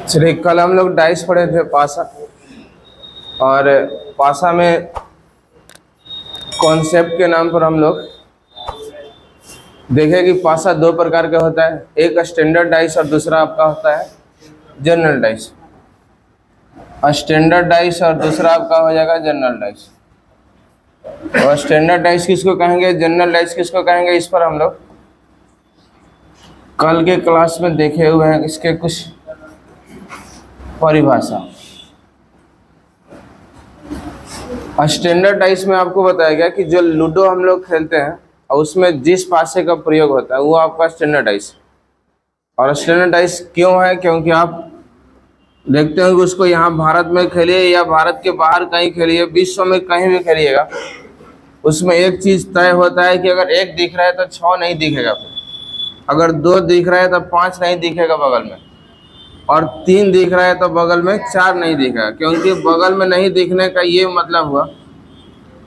चलिए, कल हम लोग डाइस पढ़े थे पासा, और पासा में कॉन्सेप्ट के नाम पर हम लोग देखें कि पासा दो प्रकार का होता है। एक स्टैंडर्ड डाइस और दूसरा आपका होता है जनरल डाइस। स्टैंडर्ड डाइस और दूसरा आपका हो जाएगा जनरल डाइस। और स्टैंडर्ड डाइस किसको कहेंगे, जनरल डाइस किसको कहेंगे, इस पर हम लोग कल के क्लास में देखे हुए हैं इसके कुछ परिभाषा। स्टैंडर्ड डाइस में आपको बताया गया कि जो लूडो हम लोग खेलते हैं और उसमें जिस पासे का प्रयोग होता है वो आपका स्टैंडर्ड डाइस। और स्टैंडर्ड डाइस क्यों है, क्योंकि आप देखते हो कि उसको यहाँ भारत में खेलिए या भारत के बाहर कहीं खेलिए, विश्व में कहीं भी खेलिएगा, उसमें एक चीज़ तय होता है कि अगर एक दिख रहा है तो 6 नहीं दिखेगा, फिर अगर 2 दिख रहा है तो 5 नहीं दिखेगा बगल में, और 3 दिख रहा है तो बगल में 4 नहीं दिखेगा। क्योंकि बगल में नहीं दिखने का ये मतलब हुआ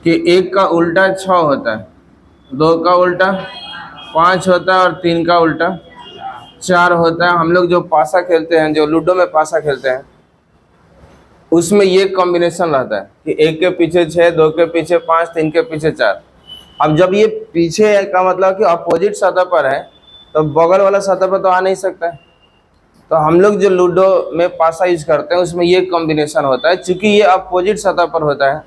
कि 1 का उल्टा 6 होता है, 2 का उल्टा 5 होता है, और 3 का उल्टा 4 होता है। हम लोग जो पासा खेलते हैं, जो लूडो में पासा खेलते हैं, उसमें ये कॉम्बिनेशन रहता है कि 1 के पीछे 6, 2 के पीछे 5, 3 के पीछे 4। अब जब ये पीछे का मतलब कि अपोजिट सतह पर है तो बगल वाला सतह पर तो आ नहीं सकता है। तो हम लोग जो लूडो में पासा यूज करते हैं उसमें ये कॉम्बिनेशन होता है। चूंकि ये अपोजिट सतह पर होता है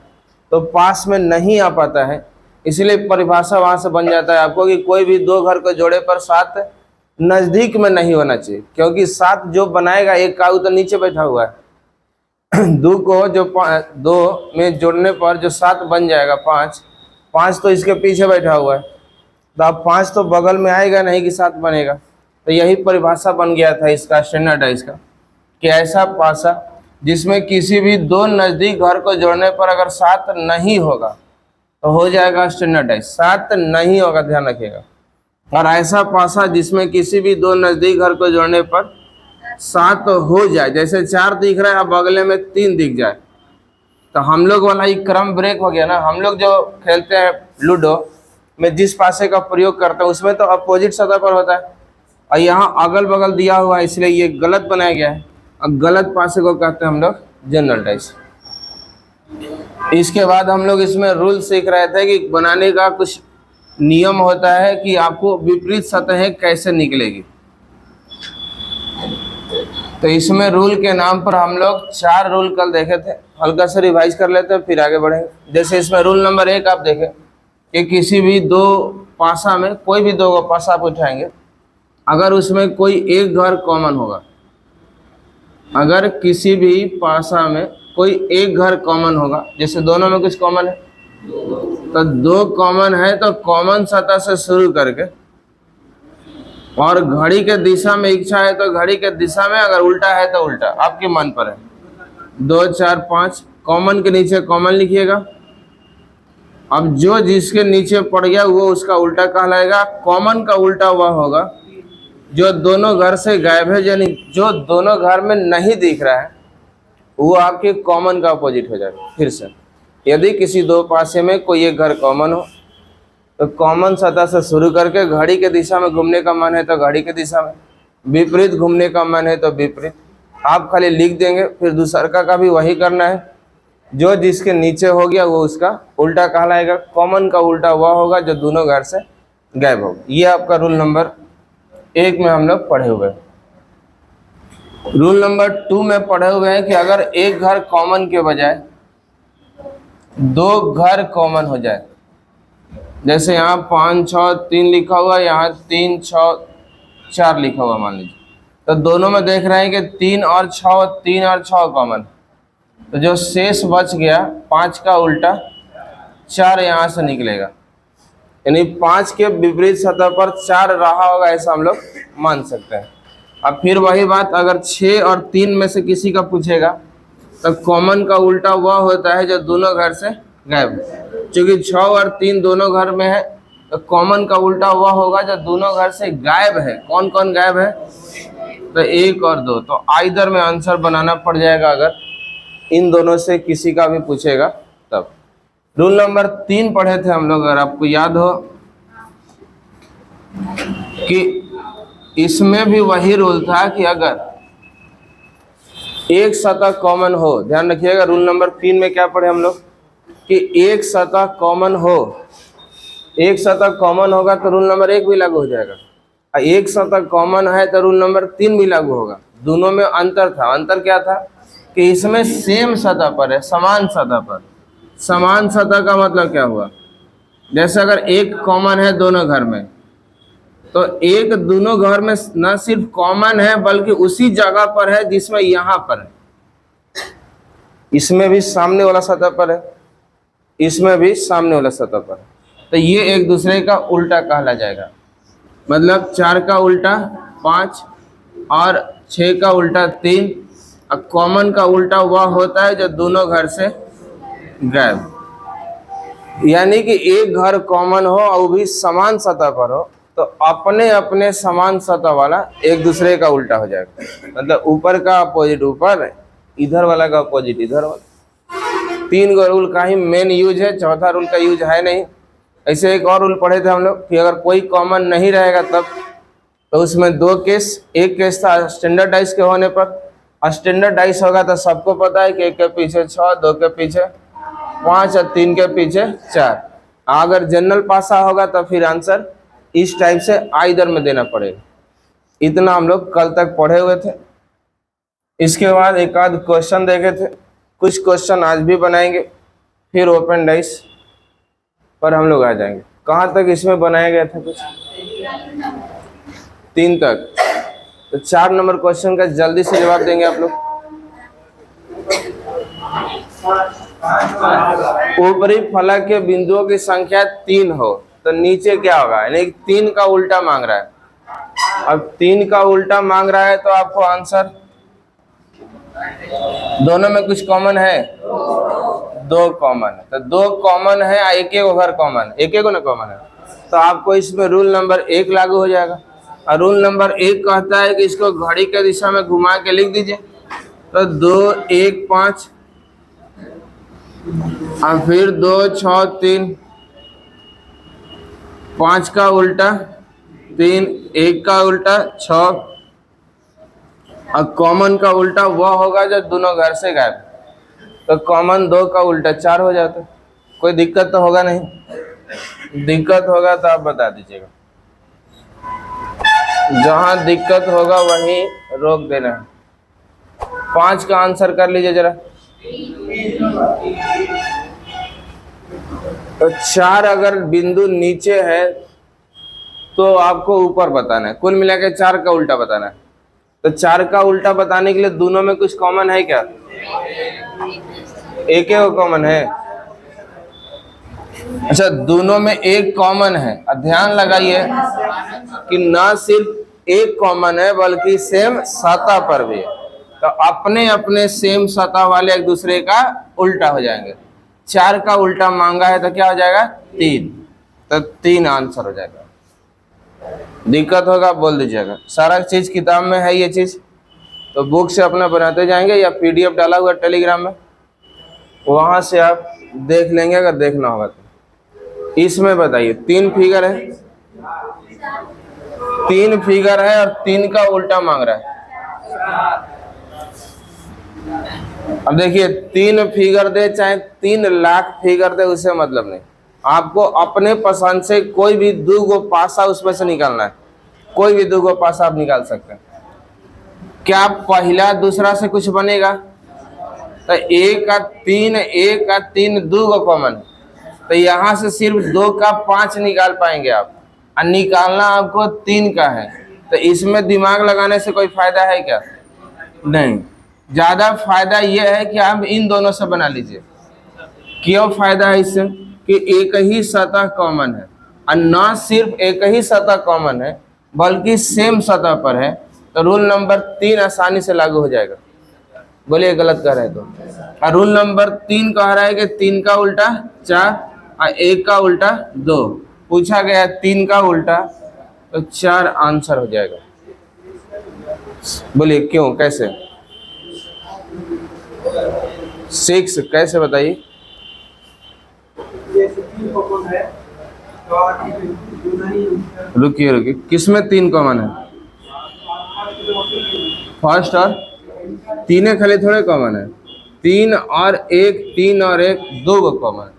तो पास में नहीं आ पाता है, इसलिए परिभाषा वहाँ से बन जाता है आपको कि कोई भी 2 घर को जोड़े पर 7 नज़दीक में नहीं होना चाहिए। क्योंकि 7 जो बनाएगा, एक काऊ तो नीचे बैठा हुआ है, 2 को जो 2 में जोड़ने पर जो 7 बन जाएगा, 5 तो इसके पीछे बैठा हुआ है, तो अब 5 तो बगल में आएगा नहीं कि 7 बनेगा। तो यही परिभाषा बन गया था इसका स्टैंडर्ड डाइस का, कि ऐसा पासा जिसमें किसी भी 2 नज़दीक घर को जोड़ने पर अगर 7 नहीं होगा तो हो जाएगा स्टैंडर्ड डाइस। 7 नहीं होगा, ध्यान रखिएगा। और ऐसा पासा जिसमें किसी भी 2 नज़दीक घर को जोड़ने पर 7 हो जाए, जैसे 4 दिख रहा है अब बगले में 3 दिख जाए, तो हम लोग वाला ही क्रम ब्रेक हो गया ना। हम लोग जो खेलते हैं लूडो में जिस पासे का प्रयोग करते हैं उसमें तो अपोजिट सतह पर होता है, और यहाँ अगल बगल दिया हुआ है, इसलिए ये गलत बनाया गया है। और गलत पासे को कहते हैं हम लोग जनरल डाइस। इसके बाद हम लोग इसमें रूल सीख रहे थे कि बनाने का कुछ नियम होता है कि आपको विपरीत सतहें कैसे निकलेगी। तो इसमें रूल के नाम पर हम लोग 4 रूल कल देखे थे, हल्का से रिवाइज कर लेते हैं फिर आगे बढ़ेंगे। जैसे इसमें रूल नंबर 1 आप देखें कि किसी भी 2 पासा में कोई भी 2 पासा आप उठाएंगे, अगर उसमें कोई एक घर कॉमन होगा, अगर किसी भी पासा में कोई एक घर कॉमन होगा, जैसे दोनों में कुछ कॉमन है तो 2 कॉमन है, तो कॉमन सतह से शुरू करके, और घड़ी के दिशा में इच्छा है तो घड़ी के दिशा में, अगर उल्टा है तो उल्टा, आपके मन पर है। 2, 4, 5 कॉमन के नीचे कॉमन लिखिएगा। अब जो जिसके नीचे पड़ गया वो उसका उल्टा कहलाएगा। कॉमन का उल्टा वह होगा जो दोनों घर से गायब है, यानी जो दोनों घर में नहीं दिख रहा है वो आपके कॉमन का अपोजिट हो जाएगा। फिर से, यदि किसी 2 पासे में कोई एक घर कॉमन हो तो कॉमन सतह से शुरू करके घड़ी के दिशा में घूमने का मन है तो घड़ी के दिशा में, विपरीत घूमने का मन है तो विपरीत। आप खाली लिख देंगे, फिर दूसरा का भी वही करना है। जो जिसके नीचे हो गया वो उसका उल्टा कहलाएगा। कॉमन का उल्टा वह होगा जो दोनों घर से गायब होगा। ये आपका रूल नंबर 1 में हम लोग पढ़े हुए हैं। रूल नंबर 2 में पढ़े हुए हैं कि अगर एक घर कॉमन के बजाय 2 घर कॉमन हो जाए, जैसे यहाँ 5, 6, 3 लिखा हुआ, यहाँ 3, 6, 4 लिखा हुआ मान लीजिए, तो दोनों में देख रहे हैं कि 3 और 6, 3 और 6 कॉमन, तो जो शेष बच गया 5 का उल्टा 4 यहाँ से निकलेगा, यानी 5 के विपरीत सतह पर 4 रहा होगा, ऐसा हम लोग मान सकते हैं। अब फिर वही बात, अगर 6 और 3 में से किसी का पूछेगा तो कॉमन का उल्टा वह होता है जो दोनों घर से गायब है। चूँकि 6 और 3 दोनों घर में है तो कॉमन का उल्टा वह होगा जो दोनों घर से गायब है। कौन कौन गायब है? तो 1 और 2। तो आइदर में आंसर बनाना पड़ जाएगा अगर इन दोनों से किसी का भी पूछेगा तब। रूल नंबर 3 पढ़े थे हम लोग, अगर आपको याद हो, कि इसमें भी वही रूल था कि अगर एक सतह कॉमन हो, ध्यान रखिएगा रूल नंबर 3 में क्या पढ़े हम लोग कि एक सतह कॉमन हो, एक सतह कॉमन होगा तो रूल नंबर 1 भी लागू हो जाएगा, और एक सतह कॉमन है तो रूल नंबर 3 भी लागू होगा। दोनों में अंतर था, अंतर क्या था कि इसमें सेम सतह पर है, समान सतह पर। समान सतह का मतलब क्या हुआ, जैसे अगर एक कॉमन है दोनों घर में, तो एक दोनों घर में न सिर्फ कॉमन है बल्कि उसी जगह पर है जिसमें यहाँ पर है, इसमें भी सामने वाला सतह पर है, इसमें भी सामने वाला सतह पर है, तो ये एक दूसरे का उल्टा कहला जाएगा। मतलब 4 का उल्टा 5 और 6 का उल्टा 3, और कॉमन का उल्टा वह होता है जो दोनों घर से गायब। यानी कि एक घर कॉमन हो और वो भी समान सतह पर हो, तो अपने अपने समान सतह वाला एक दूसरे का उल्टा हो जाएगा। मतलब ऊपर का अपोजिट ऊपर, इधर वाला का अपोजिट इधर वाला। 3 गो रूल का ही मेन यूज है, चौथा रूल का यूज है नहीं। ऐसे एक और रूल पढ़े थे हम लोग कि अगर कोई कॉमन नहीं रहेगा तब, तो उसमें 2 केस, एक केस था स्टैंडर्डाइज के होने पर। स्टैंडर्डाइज होगा तो सबको पता है कि 1 के पीछे 6, 2 के पीछे 5 और 3 के पीछे 4। अगर जनरल पासा होगा तो फिर आंसर इस टाइप से आइदर में देना पड़ेगा। इतना हम लोग कल तक पढ़े हुए थे। इसके बाद एक आध क्वेश्चन देखे थे, कुछ क्वेश्चन आज भी बनाएंगे, फिर ओपन डाइस पर हम लोग आ जाएंगे। कहाँ तक इसमें बनाया गया था, कुछ 3 तक। तो 4 नंबर क्वेश्चन का जल्दी से जवाब देंगे आप लोग। ऊपरी फलक के बिंदुओं की संख्या 3 हो तो नीचे क्या होगा, यानी 3 का उल्टा मांग रहा है। अब 3 का उल्टा मांग रहा है तो आपको आंसर, दोनों में कुछ कॉमन है, 2 कॉमन है, तो 2 कॉमन है, एक एक घर कॉमन, एक एक ना कॉमन है, तो आपको इसमें रूल नंबर 1 लागू हो जाएगा। और रूल नंबर 1 कहता है कि इसको घड़ी के दिशा में घुमा के लिख दीजिए, तो 2 1 5 और फिर 2 6 3, 5 का उल्टा 3, 1 का उल्टा 6, और कॉमन का उल्टा वह होगा जो दोनों घर से गायब, तो कॉमन 2 का उल्टा 4 हो जाता है। कोई दिक्कत तो होगा नहीं, दिक्कत होगा तो आप बता दीजिएगा, जहां दिक्कत होगा वहीं रोक देना है। 5 का आंसर कर लीजिए जरा। तो 4 अगर बिंदु नीचे है तो आपको ऊपर बताना है, कुल मिला के 4 का उल्टा बताना है। तो 4 का उल्टा बताने के लिए दोनों में कुछ कॉमन है क्या, एक कॉमन है। अच्छा, दोनों में एक कॉमन है। ध्यान लगाइए कि ना सिर्फ एक कॉमन है बल्कि सेम सतह पर भी है, तो अपने अपने सेम सतह वाले एक दूसरे का उल्टा हो जाएंगे। 4 का उल्टा मांगा है तो क्या हो जाएगा, 3, तो 3 आंसर हो जाएगा। दिक्कत होगा बोल दीजिएगा, सारा चीज किताब में है ये चीज, तो बुक से अपना बनाते जाएंगे या PDF डाला हुआ टेलीग्राम में, वहां से आप देख लेंगे अगर देखना होगा तो। इसमें बताइए 3 फिगर है, 3 फिगर है और 3 का उल्टा मांग रहा है। अब देखिए 3 फिगर दे चाहे 3 लाख फिगर दे, उससे मतलब नहीं, आपको अपने पसंद से कोई भी 2 गो पासा उसमें से निकालना है। कोई भी 2 गो पासा आप निकाल सकते हैं। क्या पहला दूसरा से कुछ बनेगा, तो 1 का 3, 1 का 3 2 गो कॉमन, तो यहाँ से सिर्फ 2 का 5 निकाल पाएंगे आप, और निकालना आपको 3 का है। तो इसमें दिमाग लगाने से कोई फायदा है क्या, नहीं। ज्यादा फायदा यह है कि आप इन दोनों से बना लीजिए। क्यों फायदा है इससे, कि एक ही सतह कॉमन है, और न सिर्फ एक ही सतह कॉमन है बल्कि सेम सतह पर है, तो रूल नंबर 3 आसानी से लागू हो जाएगा। बोलिए गलत कह रहे हैं तो। और रूल नंबर 3 कह रहा है कि 3 का उल्टा 4 और 1 का उल्टा 2। पूछा गया 3 का उल्टा, तो 4 आंसर हो जाएगा। बोलिए क्यों, कैसे 6 कैसे बताइए। रुकिए रुकिए, किसमें 3 कॉमन है, फर्स्ट और तीन खाली थोड़े कॉमन है, 3 और 1, 3 और 1, 2 गो कॉमन।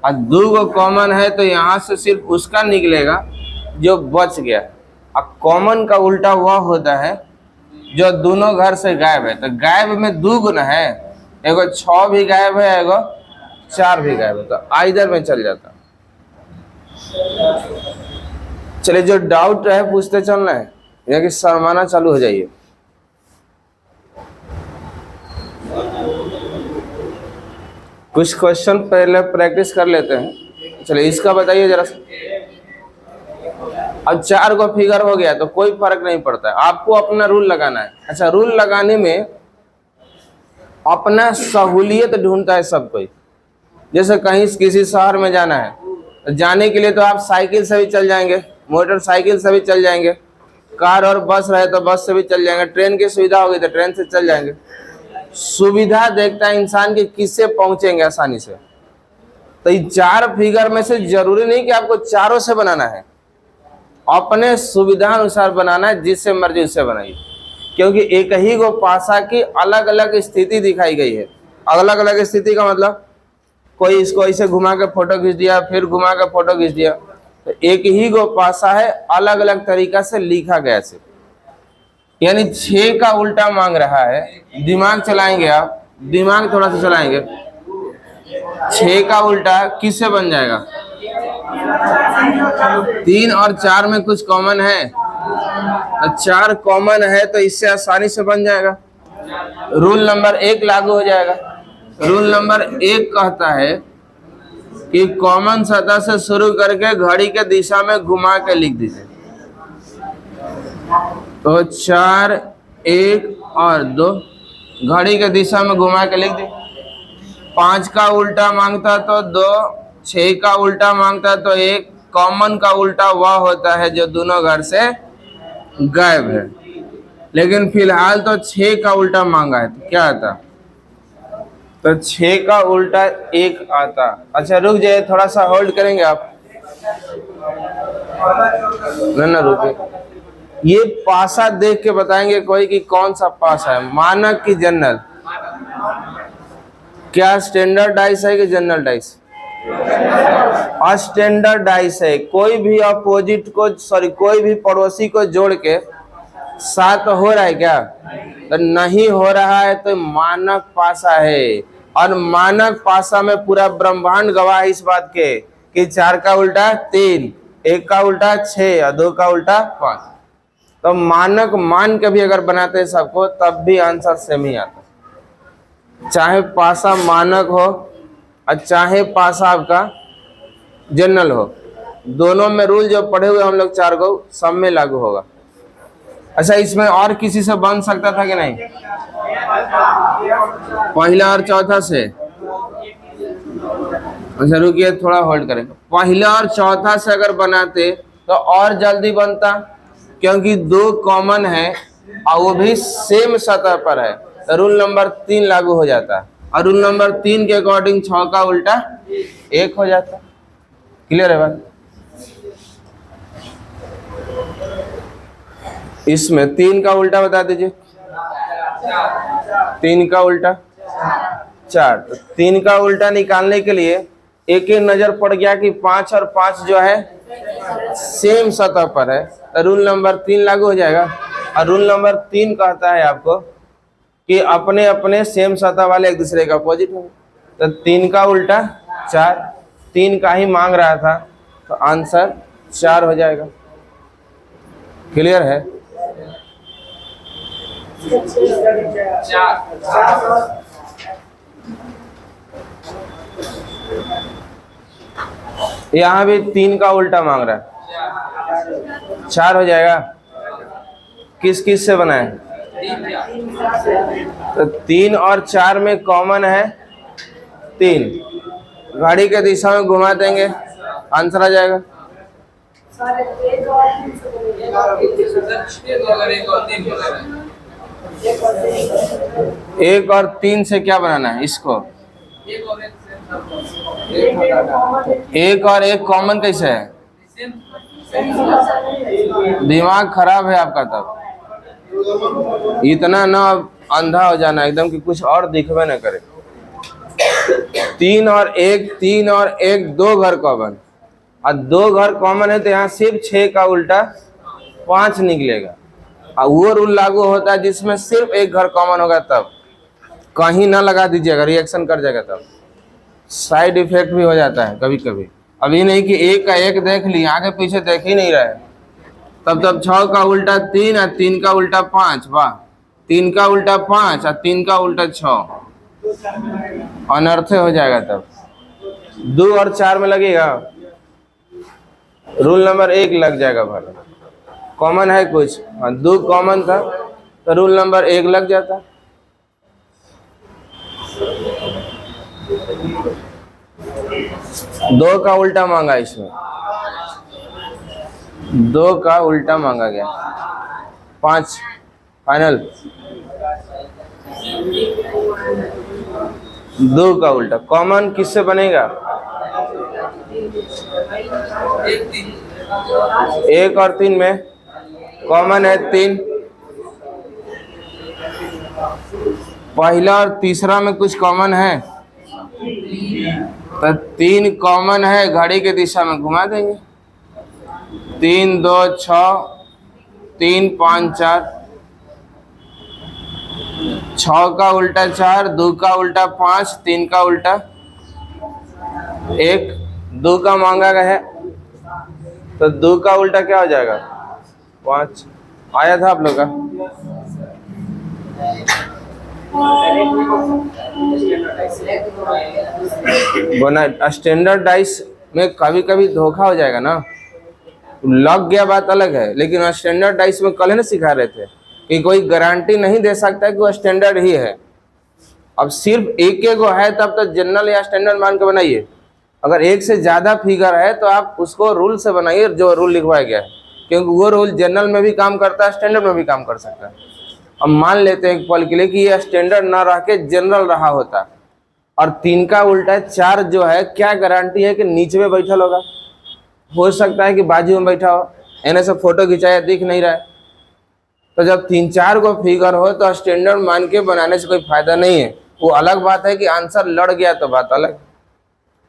और 2 गो कॉमन है तो यहाँ से सिर्फ उसका निकलेगा जो बच गया। अब कॉमन का उल्टा वह होता है जो दोनों घर से गायब है। तो गायब में 2 गुना है, एगो 6 भी गायब है, एगो 4 भी गायब है, तो आइदर में चल जाता। चलिए, जो डाउट है पूछते चलना है, या कि शर्माना चालू हो जाइए। कुछ क्वेश्चन पहले प्रैक्टिस कर लेते हैं। चलिए, इसका बताइए जरा सा। अब 4 को फिगर हो गया तो कोई फर्क नहीं पड़ता है, आपको अपना रूल लगाना है। अच्छा, रूल लगाने में अपना सहूलियत ढूंढता है सब कोई। जैसे कहीं किसी शहर में जाना है, तो जाने के लिए तो आप साइकिल से भी चल जाएंगे, मोटरसाइकिल से भी चल जाएंगे, कार और बस रहे तो बस से भी चल जाएंगे, ट्रेन की सुविधा होगी तो ट्रेन से चल जाएंगे। सुविधा देखता है इंसान की किससे पहुंचेंगे आसानी से। तो ये 4 फिगर में से जरूरी नहीं कि आपको चारों से बनाना है, अपने सुविधा अनुसार बनाना है, जिससे मर्जी उससे बनाइए। क्योंकि एक ही गो पासा की अलग अलग स्थिति दिखाई गई है। अलग अलग स्थिति का मतलब, कोई इसको ऐसे घुमा के फोटो खींच दिया, फिर घुमा के फोटो खींच दिया, तो एक ही गो पासा है, अलग अलग तरीका से लिखा गया से। यानी 6 का उल्टा मांग रहा है। दिमाग चलाएंगे आप, दिमाग थोड़ा सा चलाएंगे। 6 का उल्टा किससे बन जाएगा? 3 और 4 में कुछ कॉमन है, तो 4 कॉमन है तो इससे आसानी से बन जाएगा। रूल नंबर 1 लागू हो जाएगा। रूल नंबर 1 कहता है कि कॉमन सतह से शुरू करके घड़ी के दिशा में घुमा के लिख दीजिए। तो 4, 1 और 2 घड़ी के दिशा में घुमा के लिख दी। 5 का उल्टा मांगता तो 2, 6 का उल्टा मांगता तो 1। कॉमन का उल्टा वह होता है जो दोनों घर से गायब है। लेकिन फिलहाल तो 6 का उल्टा मांगा है, तो क्या आता? तो 6 का उल्टा 1 आता। अच्छा रुक जाइए, थोड़ा सा होल्ड करेंगे आप। ना रुकिए, ये पासा देख के बताएंगे कोई कि कौन सा पासा है, मानक की जनरल? क्या स्टैंडर्ड डाइस है कि जनरल डाइस? स्टैंडर्ड डाइस है। कोई भी अपोजिट को, सॉरी, कोई भी पड़ोसी को जोड़ के 7 हो रहा है क्या? तो नहीं हो रहा है तो मानक पासा है। और मानक पासा में पूरा ब्रह्मांड गवाह है इस बात के कि 4 का उल्टा 3, 1 का उल्टा 6 और 2 का उल्टा 5। तो मानक मान के भी अगर बनाते हैं सबको, तब भी आंसर सेम ही आता। चाहे पासा मानक हो और चाहे पासा आपका जनरल हो, दोनों में रूल जो पढ़े हुए हम लोग 4 को, सब में लागू होगा। अच्छा, इसमें और किसी से बन सकता था कि नहीं? पहला और चौथा से? अच्छा रुकिए, थोड़ा होल्ड करें। पहला और चौथा से अगर बनाते तो और जल्दी बनता, क्योंकि 2 कॉमन है और वो भी सेम सतह पर है, तो रूल नंबर 3 लागू हो जाता। और रूल नंबर 3 के अकॉर्डिंग 6 का उल्टा 1 हो जाता। क्लियर है बात? इसमें 3 का उल्टा बता दीजिए। 3 का उल्टा 4। तो 3 का उल्टा निकालने के लिए एक ही नजर पड़ गया कि 5 और 5 जो है सेम सतह पर है, तो रूल नंबर 3 लागू हो जाएगा। और रूल नंबर 3 कहता है आपको कि अपने अपने सेम सतह वाले एक दूसरे का अपोजिट होंगे। तो 3 का उल्टा 4, 3 का ही मांग रहा था, तो आंसर 4 हो जाएगा। क्लियर है? यहाँ भी 3 का उल्टा मांग रहा है, 4 हो जाएगा। किस किस से बना है? तो 3 और 4 में कॉमन है 3, घड़ी के दिशा में घुमा देंगे, आंसर आ जाएगा। एक और 3 से क्या बनाना है इसको? 1 और 1 कॉमन कैसे है? दिमाग खराब है आपका। तब इतना ना अंधा हो जाना एकदम कि कुछ और दिखबे न करे। 3 और 1 2 घर कॉमन, और 2 घर कॉमन है तो यहाँ सिर्फ 6 का उल्टा 5 निकलेगा। और वो रूल लागू होता है जिसमें सिर्फ 1 घर कॉमन होगा, तब कहीं ना लगा दीजिएगा, रिएक्शन कर जाएगा, तब साइड इफेक्ट भी हो जाता है कभी कभी। अभी नहीं कि 1 का 1 देख ली, आगे पीछे देख ही नहीं रहे, तब 6 का उल्टा 3 और 3 का उल्टा 5, वाह, 3 का उल्टा 5 और 3 का उल्टा 6, अनर्थ हो जाएगा। तब 2 और 4 में लगेगा, रूल नंबर 1 लग जाएगा भला, कॉमन है कुछ, 2 कॉमन था तो रूल नंबर 1 लग जाता। दो का उल्टा मांगा, इसमें 2 का उल्टा मांगा गया, 5 फाइनल। 2 का उल्टा कॉमन किससे बनेगा? 1 और 3 में कॉमन है 3, पहला और तीसरा में कुछ कॉमन है तो 3 कॉमन है, घड़ी के दिशा में घुमा देंगे, 3 2 6, 3 5 4, 6 का उल्टा 4, 2 का उल्टा 5, 3 का उल्टा 1, 2 का मांगा गया है तो 2 का उल्टा क्या हो जाएगा? 5 आया था आप लोग का। बना स्टैंडर्ड डाइस में कभी कभी धोखा हो जाएगा ना, लग गया बात अलग है, लेकिन स्टैंडर्ड डाइस में कल है ना सिखा रहे थे कि कोई गारंटी नहीं दे सकता है कि वो स्टैंडर्ड ही है। अब सिर्फ एक गो है तब तो जनरल या स्टैंडर्ड मान के बनाइए, अगर 1 से ज़्यादा फिगर है तो आप उसको रूल से बनाइए, जो रूल लिखवाया गया है, क्योंकि वो रूल जनरल में भी काम करता है, स्टैंडर्ड में भी काम कर सकता है। अब मान लेते हैं एक पल के लिए कि ये स्टैंडर्ड ना रह के जनरल रहा होता, और 3 का उल्टा 4 जो है, क्या गारंटी है कि नीचे में बैठा होगा? हो सकता है कि बाजू में बैठा हो, एने से फोटो खिंचाया दिख नहीं रहा है। तो जब 3 4 को फिगर हो तो स्टैंडर्ड मान के बनाने से कोई फायदा नहीं है। वो अलग बात है कि आंसर लड़ गया तो बात अलग,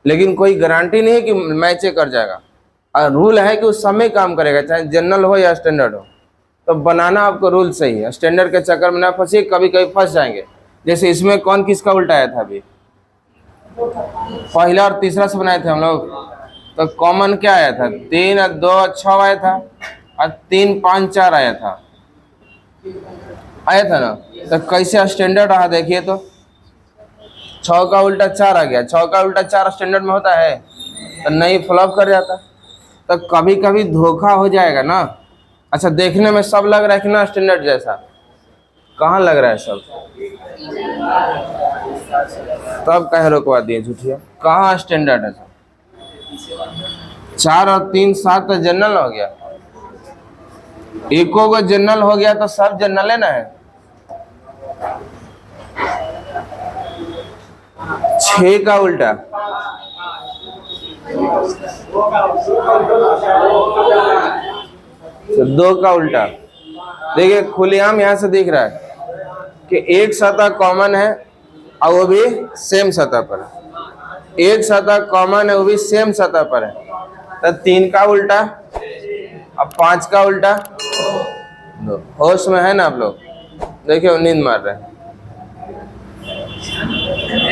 लेकिन कोई गारंटी नहीं है कि मैच कर जाएगा। और रूल है कि उस समय काम करेगा, चाहे जनरल हो या स्टैंडर्ड हो। तो बनाना आपको रूल सही है, स्टैंडर्ड के चक्कर में ना फंसिए, कभी कभी फंस जाएंगे। जैसे इसमें कौन किसका उल्टा आया था? अभी पहला और तीसरा से बनाए थे हम लोग, तो कॉमन क्या आया था? 3 और 2 6 आया था, और 3 5 4 आया था ना। तो कैसे स्टैंडर्ड रहा देखिए तो, 6 का उल्टा 4 आ गया, 6 का उल्टा 4 स्टैंडर्ड में होता है तो नहीं, फ्लॉप कर जाता। तो कभी कभी धोखा हो जाएगा ना। अच्छा, देखने में सब लग रहा है कि ना स्टैंडर्ड जैसा, कहाँ लग रहा है सब? तब कहे रोकवा दिए झूठिया, कहाँ स्टैंडर्ड है सब? 4 और 3 7 तो जनरल हो गया, एको को जनरल हो गया तो सब जनरल है ना है। 6 का उल्टा 2 का उल्टा, देखिए खुलेआम यहाँ से दिख रहा है कि एक सतह कॉमन है और वो भी सेम सतह पर है, एक सतह कॉमन है वो भी सेम सतह पर है। तो 3 का उल्टा, अब 5 का उल्टा, होश में है ना आप लोग? देखिए नींद मार रहे हैं,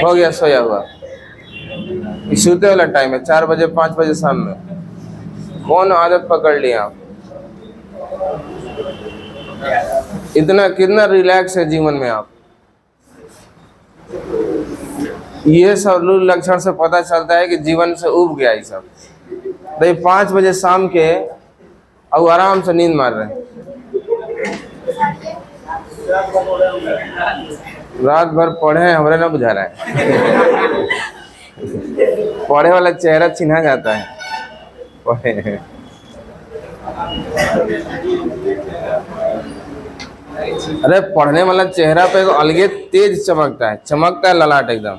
हो गया सोया हुआ, सोते वाला टाइम है 4 बजे 5 बजे शाम में, कौन आदत पकड़ लिया आप? इतना कितना रिलैक्स है जीवन में आप। ये सब लक्षण से पता चलता है कि जीवन से उब गया ये सब। तो 5 बजे शाम के और आराम से नींद मार रहे हैं, रात भर पढ़े हमारे ना बुझा रहा है। पढ़े वाला चेहरा चिन्हा जाता है, पढ़े। अरे पढ़ने वाला चेहरा पे अलगे तेज चमकता है ललाट एकदम।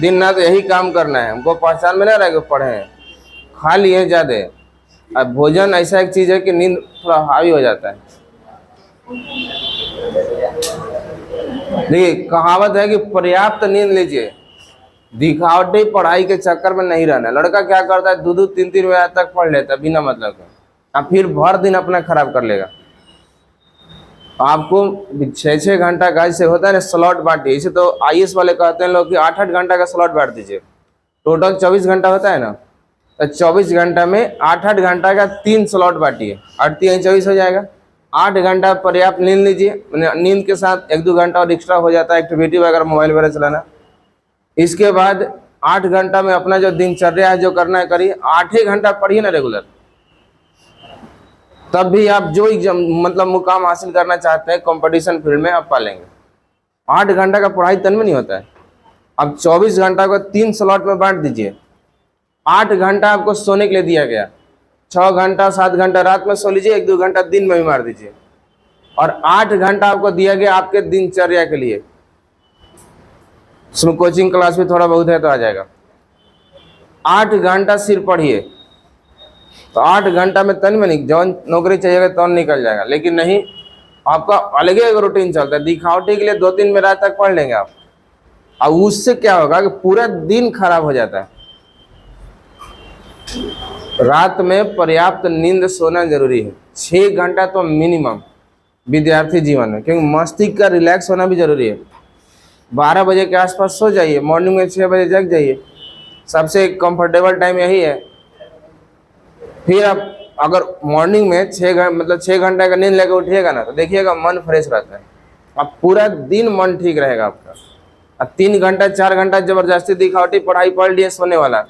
दिन रात यही काम करना है हमको, पहचान में ना रहे पढ़े हैं, खा लिए ज्यादा। अब भोजन ऐसा एक चीज है कि नींद थोड़ा हावी हो जाता है। देखिए कहावत है कि पर्याप्त नींद लीजिए, दिखावटी पढ़ाई के चक्कर में नहीं रहना। लड़का क्या करता है, 2-2 3-3 बजे तक पढ़ लेता है बिना मतलब के, अब फिर भर दिन अपना खराब कर लेगा। आपको 6-6 घंटा का ऐसे होता है ना स्लॉट बांटिए। इसे तो आईएएस वाले कहते हैं लोग कि 8-8 घंटा का स्लॉट बांट दीजिए। टोटल 24 घंटा होता है ना, तो 24 घंटा में 8-8 घंटा का 3 स्लॉट बांटिए, 8-3-24 हो जाएगा। 8 घंटा पर्याप्त नींद लीजिए, नींद के साथ 1-2 घंटा और एक्स्ट्रा हो जाता है एक्टिविटी वगैरह, मोबाइल वगैरह चलाना। इसके बाद 8 घंटा में अपना जो दिनचर्या है जो करना है करिए। 8 ही घंटा पढ़िए ना रेगुलर, तब भी आप जो एग्जाम मतलब मुकाम हासिल करना चाहते हैं कंपटीशन फील्ड में आप पालेंगे। 8 घंटा का पढ़ाई तन में नहीं होता है। अब 24 घंटा को 3 स्लॉट में बांट दीजिए। 8 घंटा आपको सोने के लिए दिया गया, 6 घंटा 7 घंटा रात में सो लीजिए, 1-2 घंटा दिन में भी मार दीजिए, और 8 घंटा आपको दिया गया आपके दिनचर्या के लिए। उसमें कोचिंग क्लास भी थोड़ा बहुत है तो आ जाएगा। 8 घंटा सिर्फ पढ़िए, तो 8 घंटा में तन में नहीं, जौन नौकरी चाहिएगा तो निकल जाएगा। लेकिन नहीं, आपका अलग ही एक रूटीन चलता है। दिखावटी के लिए 2-3 बजे रात तक पढ़ लेंगे आप, अब उससे क्या होगा कि पूरा दिन खराब हो जाता है। रात में पर्याप्त नींद सोना जरूरी है, 6 घंटा तो मिनिमम विद्यार्थी जीवन में, क्योंकि मस्तिष्क का रिलैक्स होना भी जरूरी है। 12 बजे के आसपास सो जाइए, मॉर्निंग में 6 बजे जग जाइए, सबसे कंफर्टेबल टाइम यही है। फिर आप अगर मॉर्निंग में 6 घंटे का नींद लेकर उठिएगा ना, तो देखिएगा मन फ्रेश रहता है, अब पूरा दिन मन ठीक रहेगा आपका। अब 3 घंटा 4 घंटा जबरदस्ती दिखावटी पढ़ाई पढ़ लिए सोने वाला,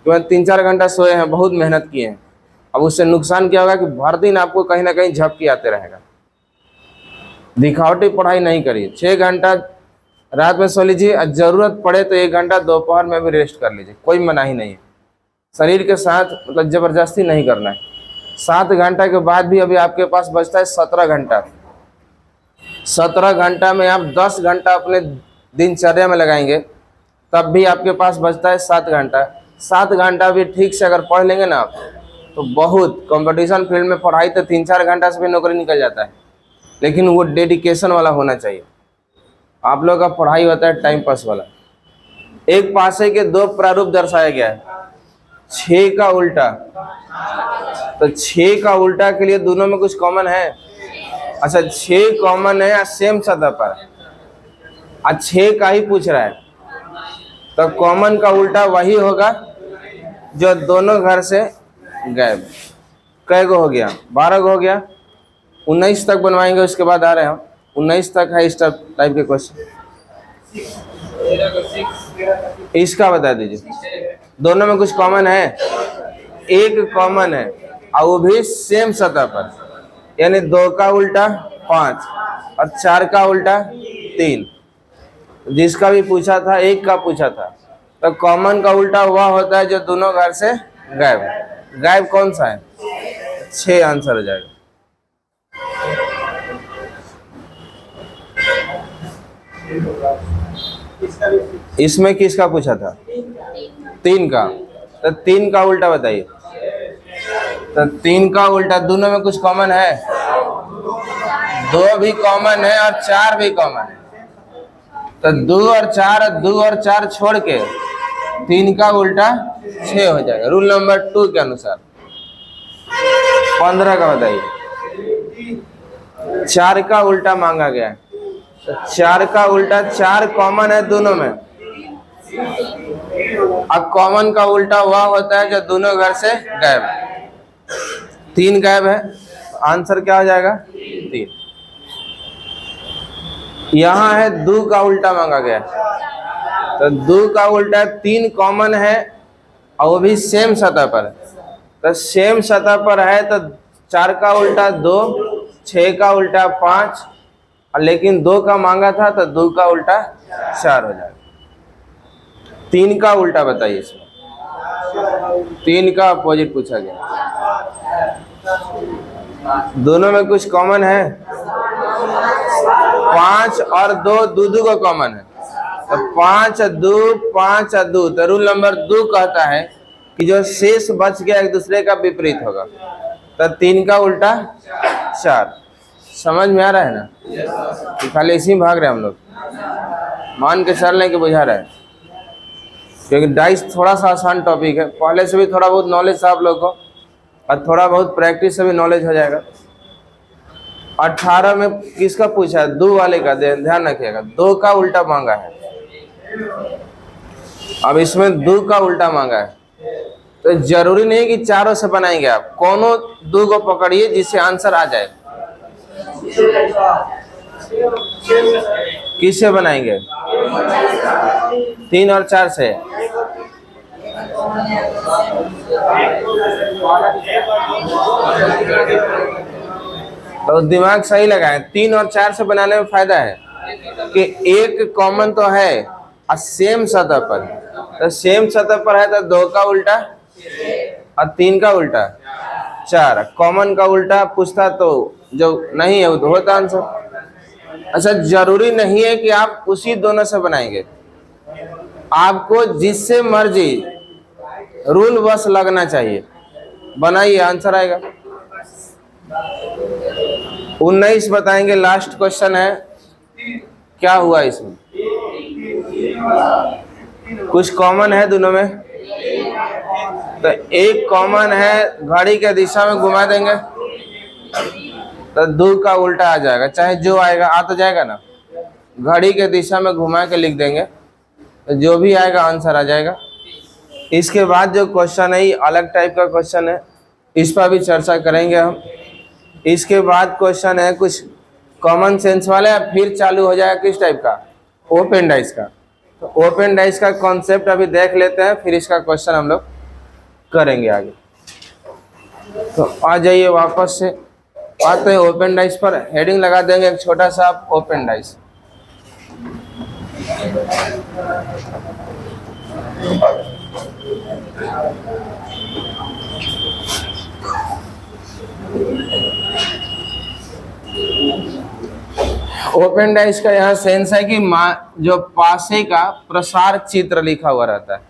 क्योंकि 3-4 घंटा सोए हैं, बहुत मेहनत किए हैं, अब उससे नुकसान क्या होगा कि भर दिन आपको कहीं ना कहीं झपकी आते रहेगा। दिखावटी पढ़ाई नहीं करिए, 6 घंटा रात में सो लीजिए, जरूरत पड़े तो 1 घंटा दोपहर में भी रेस्ट कर लीजिए, कोई मनाही नहीं है। शरीर के साथ मतलब जबरदस्ती नहीं करना है। 7 घंटा के बाद भी अभी आपके पास बचता है 17 घंटा। 17 घंटा में आप 10 घंटा अपने दिनचर्या में लगाएंगे, तब भी आपके पास बचता है 7 घंटा। 7 घंटा भी ठीक से अगर पढ़ लेंगे ना आप, तो बहुत कंपटीशन फील्ड में पढ़ाई तो 3-4 घंटा से भी नौकरी निकल जाता है, लेकिन वो डेडिकेशन वाला होना चाहिए। आप लोग का पढ़ाई होता है टाइम पास वाला। एक पासे के 2 प्रारूप दर्शाया गया है, 6 का उल्टा, तो 6 का उल्टा के लिए दोनों में कुछ कॉमन है। अच्छा 6 कॉमन है या सेम सतह पर, आज 6 का ही पूछ रहा है, तो कॉमन का उल्टा वही होगा जो दोनों घर से गायब। कै गो हो गया, 12 गो हो गया, 19 तक बनवाएंगे, उसके बाद आ रहे हैं हम 19 तक है इस टाइप के क्वेश्चन। इसका बता दीजिए, दोनों में कुछ कॉमन है, एक कॉमन है और वो भी सेम सतह पर, यानी 2 का उल्टा 5 और 4 का उल्टा 3। जिसका भी पूछा था, एक का पूछा था, तो कॉमन का उल्टा हुआ होता है जो दोनों घर से गायब। गायब कौन सा है? 6 आंसर हो जाएगा। इसमें किसका पूछा था? 3 का, तो 3 का उल्टा बताइए। तो 3 का उल्टा, दोनों में कुछ कॉमन है, 2 भी कॉमन है और 4 भी कॉमन है, तो 2 और 4 छोड़ के 3 का उल्टा 6 हो जाएगा। रूल नंबर 2 के अनुसार 15 का बताइए। 4 का उल्टा मांगा गया है, तो 4 का उल्टा, 4 कॉमन है दोनों में। अब कॉमन का उल्टा हुआ होता है जो दोनों घर से गायब है। 3 गायब है, आंसर क्या हो जाएगा? 3। यहाँ है 2 का उल्टा मांगा गया, तो 2 का उल्टा 3 कॉमन है और वो भी सेम सतह पर, तो सेम सतह पर है तो 4 का उल्टा 2, 6 का उल्टा 5, लेकिन 2 का मांगा था तो 2 का उल्टा 4 हो जाएगा। 3 का उल्टा बताइए इसमें, 3 का अपोजिट पूछा गया, दोनों में कुछ कॉमन है, 5 और 2, 2 को कॉमन है, तो 5 और 2, तो रूल नंबर 2 कहता है कि जो शेष बच गया एक दूसरे का विपरीत होगा, तो 3 का उल्टा 4। समझ में आ रहा है ना? खाली इसी में भाग रहे हैं हम लोग। मान के चल लें कि बुझा रहा है, क्योंकि डाइस थोड़ा सा आसान टॉपिक है। पहले से भी थोड़ा बहुत नॉलेज था आप लोग को और थोड़ा बहुत प्रैक्टिस से भी नॉलेज हो जाएगा। 18 में किसका पूछा है? 2 वाले का, ध्यान रखिएगा, 2 का उल्टा मांगा है। अब इसमें 2 का उल्टा मांगा है, तो जरूरी नहीं कि चारों से बनाएंगे आप, कोनो 2 को पकड़िए जिससे आंसर आ जाए। किससे बनाएंगे? 3 और 4 से। तो दिमाग सही लगाएं, 3 और 4 से बनाने में फायदा है कि एक कॉमन तो है और सेम सतह पर, तो सेम सतह पर है तो 2 का उल्टा और 3 का उल्टा 4। कॉमन का उल्टा पूछता तो जो नहीं है वो तो होता आंसर। अच्छा, जरूरी नहीं है कि आप उसी दोनों से बनाएंगे, आपको जिससे मर्जी रूल बस लगना चाहिए, बनाइए आंसर आएगा। 19 बताएंगे, लास्ट क्वेश्चन है। क्या हुआ इसमें? कुछ कॉमन है दोनों में, तो एक कॉमन है, घड़ी के दिशा में घुमा देंगे तो 2 का उल्टा आ जाएगा, चाहे जो आएगा आ तो जाएगा ना। घड़ी के दिशा में घुमा के लिख देंगे तो जो भी आएगा आंसर आ जाएगा। इसके बाद जो क्वेश्चन है ये अलग टाइप का क्वेश्चन है, इस पर भी चर्चा करेंगे हम। इसके बाद क्वेश्चन है कुछ कॉमन सेंस वाले, फिर चालू हो जाएगा किस टाइप का? ओपन डाइस का। तो ओपन डाइस का कॉन्सेप्ट अभी देख लेते हैं, फिर इसका क्वेश्चन हम लोग करेंगे आगे। तो आ जाइए वापस से आते हैं ओपन डाइस पर। हेडिंग लगा देंगे एक छोटा सा, ओपन डाइस। ओपन डाइस का यहाँ सेंस है कि जो पासे का प्रसार चित्र लिखा हुआ रहता है,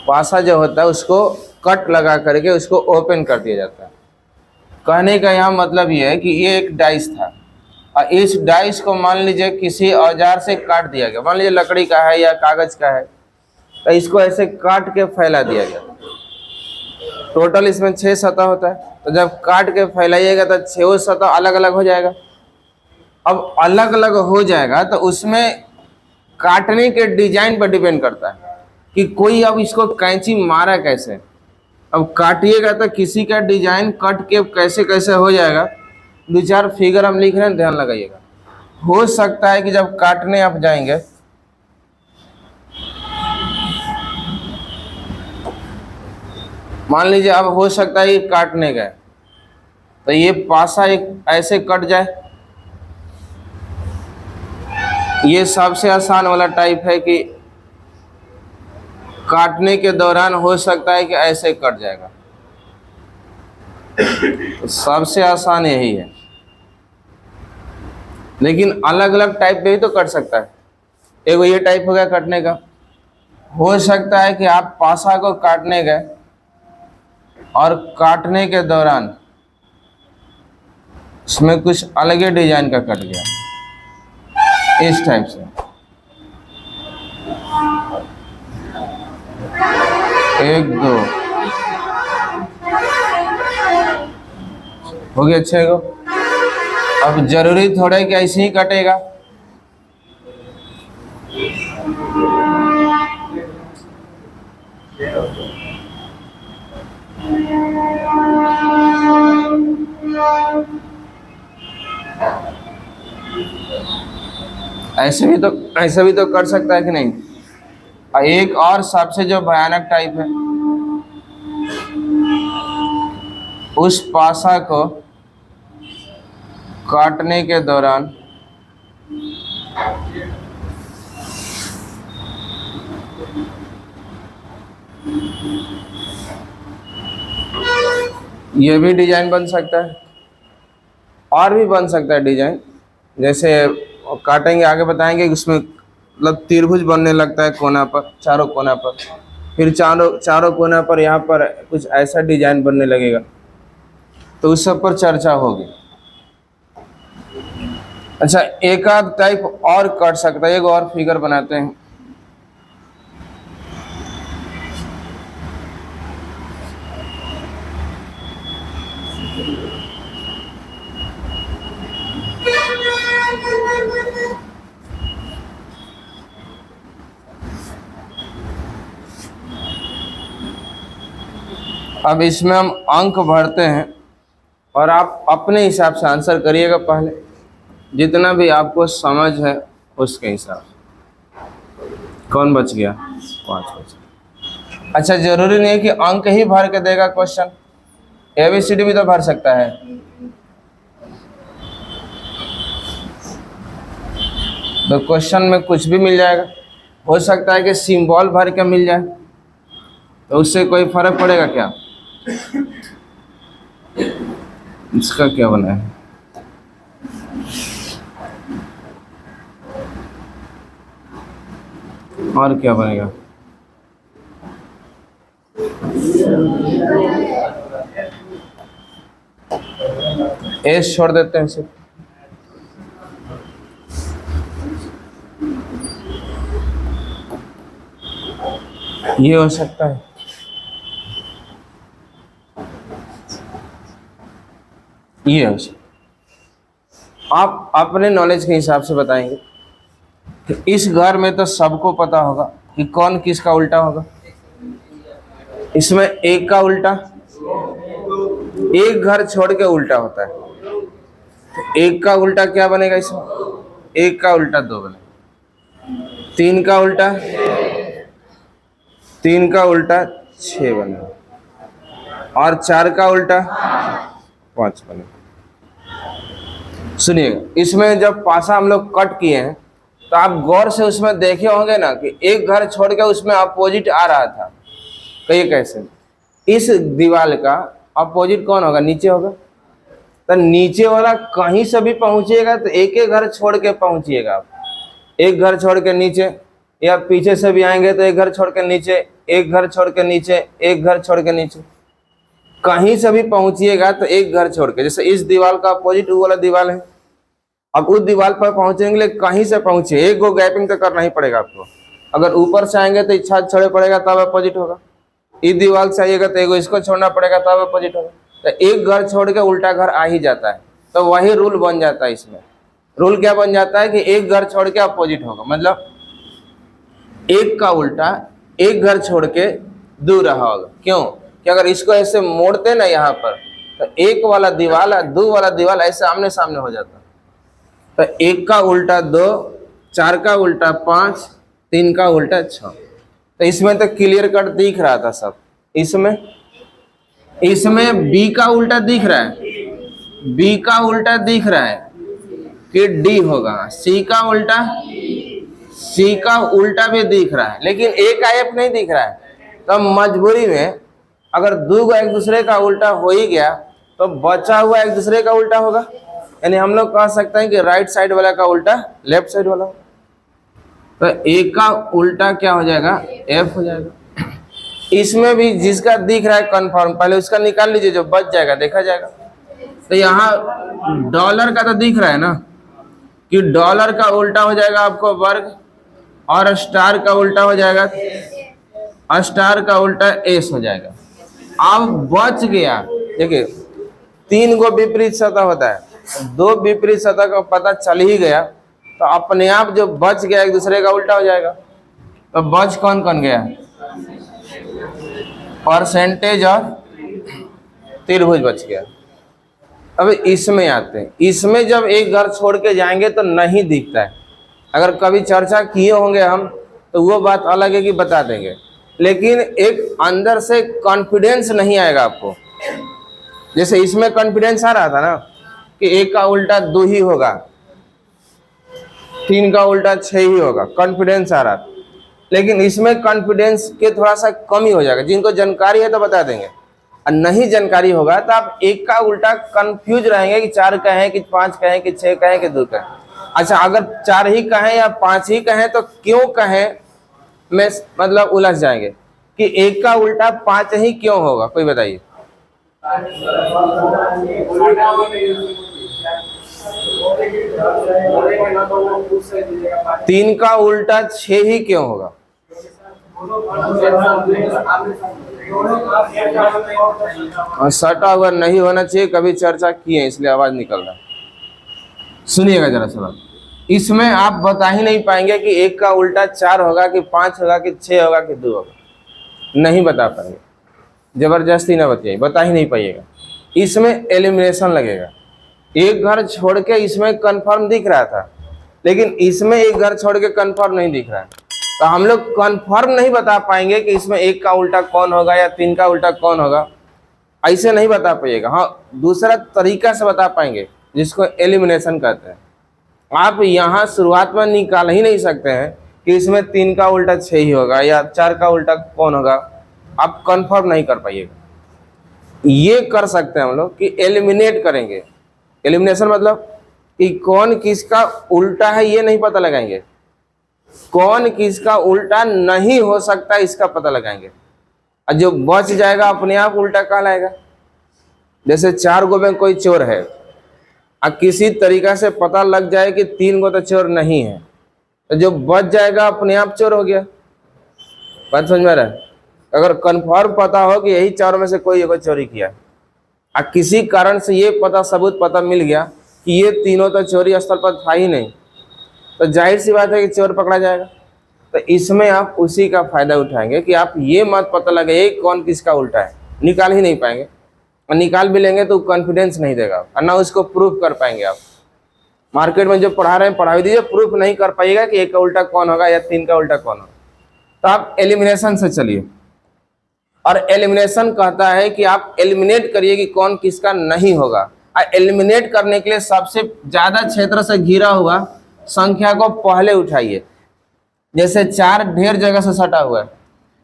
पासा जो होता है उसको कट लगा करके उसको ओपन कर दिया जाता है। कहने का यहाँ मतलब ये है कि ये एक डाइस था और इस डाइस को मान लीजिए किसी औजार से काट दिया गया, मान लीजिए लकड़ी का है या कागज का है, तो इसको ऐसे काट के फैला दिया गया। टोटल इसमें 6 सतह होता है, तो जब काट के फैलाइएगा तो 6 सतह अलग अलग हो जाएगा। अब अलग अलग हो जाएगा तो उसमें काटने के डिजाइन पर डिपेंड करता है कि कोई अब इसको कैंची मारा कैसे। अब काटिएगा तो किसी का डिजाइन कट के कैसे कैसे हो जाएगा। 2-4 फिगर हम लिख रहे हैं, ध्यान लगाइएगा। हो सकता है कि जब काटने आप जाएंगे, मान लीजिए अब हो सकता है ये काटने गए तो ये पासा एक ऐसे कट जाए। ये सबसे आसान वाला टाइप है कि काटने के दौरान हो सकता है कि ऐसे कट जाएगा, तो सबसे आसान यही है। लेकिन अलग अलग टाइप पे भी तो कट सकता है। एक ये टाइप हो गया कटने का। हो सकता है कि आप पासा को काटने गए और काटने के दौरान इसमें कुछ अलग ही डिजाइन का कट गया, इस टाइप से। 1 2 हो गया 6 गो। अब जरूरी थोड़ा कि ऐसे ही कटेगा, ऐसे भी तो कर सकता है कि नहीं। एक और सबसे जो भयानक टाइप है, उस पासा को काटने के दौरान ये भी डिजाइन बन सकता है और भी बन सकता है डिजाइन। जैसे काटेंगे आगे बताएंगे कि उसमें मतलब त्रिभुज बनने लगता है कोना पर, चारों कोना पर, फिर चारों कोना पर यहाँ पर कुछ ऐसा डिजाइन बनने लगेगा, तो उस सब पर चर्चा होगी। अच्छा, एक आध टाइप और कर सकता है, एक और फिगर बनाते हैं। अब इसमें हम अंक भरते हैं और आप अपने हिसाब से आंसर करिएगा, पहले जितना भी आपको समझ है उसके हिसाब से। कौन बच गया? 5 बच गया। अच्छा, जरूरी नहीं है कि अंक ही भर के देगा क्वेश्चन, ABCD भी तो भर सकता है। तो क्वेश्चन में कुछ भी मिल जाएगा, हो सकता है कि सिंबल भर के मिल जाए, तो उससे कोई फर्क पड़ेगा क्या? इसका क्या बना है? और क्या बनेगा? एस छोड़ देते हैं सिर्फ। ये हो सकता है, ये हो सकता है। आप अपने नॉलेज के हिसाब से बताएंगे। तो इस घर में तो सबको पता होगा कि कौन किसका उल्टा होगा। इसमें एक का उल्टा, एक घर छोड़ के उल्टा होता है, तो एक का उल्टा क्या बनेगा? इसमें एक का उल्टा 2 बनेगा, 3 का उल्टा, 3 का उल्टा 6 बनेगा, और 4 का उल्टा 5 बनेगा। सुनिएगा, इसमें जब पासा हम लोग कट किए हैं तो आप गौर से उसमें देखे होंगे ना कि एक घर छोड़ के उसमें अपोजिट आ रहा था। कहिए कैसे? इस दीवार का अपोजिट कौन होगा? नीचे होगा। तो नीचे वाला कहीं से भी पहुंचिएगा तो एक एक घर छोड़ के पहुंचिएगा आप। एक घर छोड़ के नीचे, या पीछे से भी आएंगे तो एक घर छोड़ के नीचे, एक घर छोड़ के नीचे, एक घर छोड़ के नीचे, कहीं से भी पहुंचिएगा तो एक घर छोड़ के। जैसे इस दीवार का अपोजिट वो वाला दीवार है, अब उस दीवार पर पहुंचने के लिए कहीं से पहुंचे, एक गो गैपिंग तो करना ही पड़ेगा आपको। अगर ऊपर से आएंगे तो इच्छा छोड़े पड़ेगा तब अपोजिट होगा। इस दीवार से आइएगा तो एगो इसको छोड़ना पड़ेगा तब अपोजिट होगा। तो एक घर छोड़ के उल्टा घर आ ही जाता है, तो वही रूल बन जाता है। इसमें रूल क्या बन जाता है कि एक घर छोड़ के अपोजिट होगा, मतलब एक का उल्टा एक घर छोड़ के दूर रहा होगा। क्यों? कि अगर इसको ऐसे मोड़ते ना यहाँ पर, तो एक वाला दीवार दो वाला दीवार ऐसे आमने सामने हो जाता। तो एक का उल्टा 2, 4 का उल्टा 5, 3 का उल्टा 6। तो इसमें तो क्लियर कट दिख रहा था सब। इसमें बी का उल्टा दिख रहा है, बी का उल्टा दिख रहा है कि डी होगा, सी का उल्टा भी दिख रहा है, लेकिन ए का एफ नहीं दिख रहा है। तो मजबूरी में अगर दो एक दूसरे का उल्टा हो ही गया तो बचा हुआ एक दूसरे का उल्टा होगा। यानी हम लोग कह सकते हैं कि राइट साइड वाला का उल्टा लेफ्ट साइड वाला। तो ए का उल्टा क्या हो जाएगा? एफ हो जाएगा। इसमें भी जिसका दिख रहा है कंफर्म, पहले उसका निकाल लीजिए, जो बच जाएगा देखा जाएगा। तो यहाँ डॉलर का तो दिख रहा है ना कि डॉलर का उल्टा हो जाएगा आपको वर्ग, और स्टार का उल्टा हो जाएगा, स्टार का उल्टा एस हो जाएगा। अब बच गया, देखिए 3 गो विपरीत सतह होता है, 2 विपरीत सतह का पता चल ही गया तो अपने आप जो बच गया एक दूसरे का उल्टा हो जाएगा। तो बच कौन कौन गया? परसेंटेज और त्रिभुज बच गया। अब इसमें आते हैं, इसमें जब एक घर छोड़ के जाएंगे तो नहीं दिखता है। अगर कभी चर्चा किए होंगे हम तो वो बात अलग है कि बता देंगे, लेकिन एक अंदर से कॉन्फिडेंस नहीं आएगा आपको। जैसे इसमें कॉन्फिडेंस आ रहा था ना कि एक का उल्टा 2 ही होगा, 3 का उल्टा 6 ही होगा, कॉन्फिडेंस आ रहा था। लेकिन इसमें कॉन्फिडेंस के थोड़ा सा कमी हो जाएगा। जिनको जानकारी है तो बता देंगे, और नहीं जानकारी होगा तो आप एक का उल्टा कंफ्यूज रहेंगे कि 4 कहें कि 5 कहें कि 6 कहें कि 2 कहें। अच्छा, अगर 4 ही कहें या 5 ही कहें तो क्यों कहें में मतलब उलझ जाएंगे कि एक का उल्टा 5 ही क्यों होगा, कोई बताइए। तीन का उल्टा 6 ही क्यों होगा? सटा हुआ नहीं होना चाहिए, कभी चर्चा की है इसलिए आवाज निकल रहा है। सुनिएगा जरा सवाल, इसमें आप बता ही नहीं पाएंगे कि 1 का उल्टा 4 होगा कि 5 होगा कि 6 होगा कि 2 होगा, नहीं बता पाएंगे। जबरदस्ती ना बताइए, बता ही नहीं पाइएगा। इसमें एलिमिनेशन लगेगा। एक घर छोड़ के इसमें कंफर्म दिख रहा था, लेकिन इसमें एक घर छोड़ के कंफर्म नहीं दिख रहा है, तो हम लोग कंफर्म नहीं बता पाएंगे कि इसमें 1 का उल्टा कौन होगा या 3 का उल्टा कौन होगा, ऐसे नहीं बता पाइएगा। हाँ, दूसरा तरीका से बता पाएंगे जिसको एलिमिनेशन कहते हैं। आप यहाँ शुरुआत में निकाल ही नहीं सकते हैं कि इसमें 3 का उल्टा 6 ही होगा या 4 का उल्टा कौन होगा, आप कंफर्म नहीं कर पाइएगा। ये कर सकते हैं हम लोग कि एलिमिनेट करेंगे। एलिमिनेशन मतलब कि कौन किसका उल्टा है ये नहीं पता लगाएंगे, कौन किसका उल्टा नहीं हो सकता इसका पता लगाएंगे, और जो बच जाएगा अपने आप उल्टा कहलाएगा। जैसे 4 गो में कोई चोर है और किसी तरीका से पता लग जाए कि 3 गो तो चोर नहीं है, तो जो बच जाएगा अपने आप चोर हो गया। बात समझ में रहा है? अगर कंफर्म पता हो कि यही 4 में से कोई एक चोरी किया है और किसी कारण से ये सबूत पता मिल गया कि ये तीनों तो चोरी स्थल पर था ही नहीं, तो जाहिर सी बात है कि चोर पकड़ा जाएगा। तो इसमें आप उसी का फायदा उठाएंगे कि आप ये मत पता लगे कौन किसका उल्टा है, निकाल ही नहीं पाएंगे, और निकाल भी लेंगे तो कॉन्फिडेंस नहीं देगा और ना उसको प्रूफ कर पाएंगे। आप मार्केट में जो पढ़ा रहे हैं पढ़ा भी दीजिए, प्रूफ नहीं कर पाइएगा कि 1 का उल्टा कौन होगा या 3 का उल्टा कौन होगा। तो आप एलिमिनेशन से चलिए, और एलिमिनेशन कहता है कि आप एलिमिनेट करिए कि कौन किसका नहीं होगा। और एलिमिनेट करने के लिए सबसे ज्यादा क्षेत्र से घिरा हुआ संख्या को पहले उठाइए। जैसे 4 ढेर जगह से सटा हुआ है,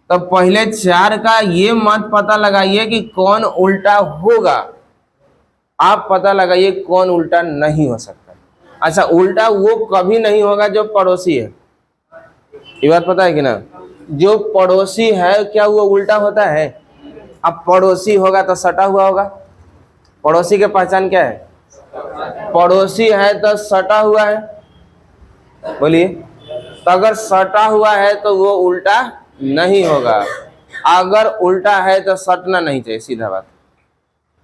तो पहले 4 का ये मत पता लगाइए कि कौन उल्टा होगा, आप पता लगाइए कौन उल्टा नहीं हो सकता। अच्छा, उल्टा वो कभी नहीं होगा जो पड़ोसी है, ये बात पता है कि ना? जो पड़ोसी है क्या वो उल्टा होता है? अब पड़ोसी होगा तो सटा हुआ होगा। पड़ोसी के पहचान क्या है? पड़ोसी है तो सटा हुआ है। बोलिए, तो अगर सटा हुआ है तो वो उल्टा नहीं होगा, अगर उल्टा है तो सटना नहीं चाहिए, सीधा बात।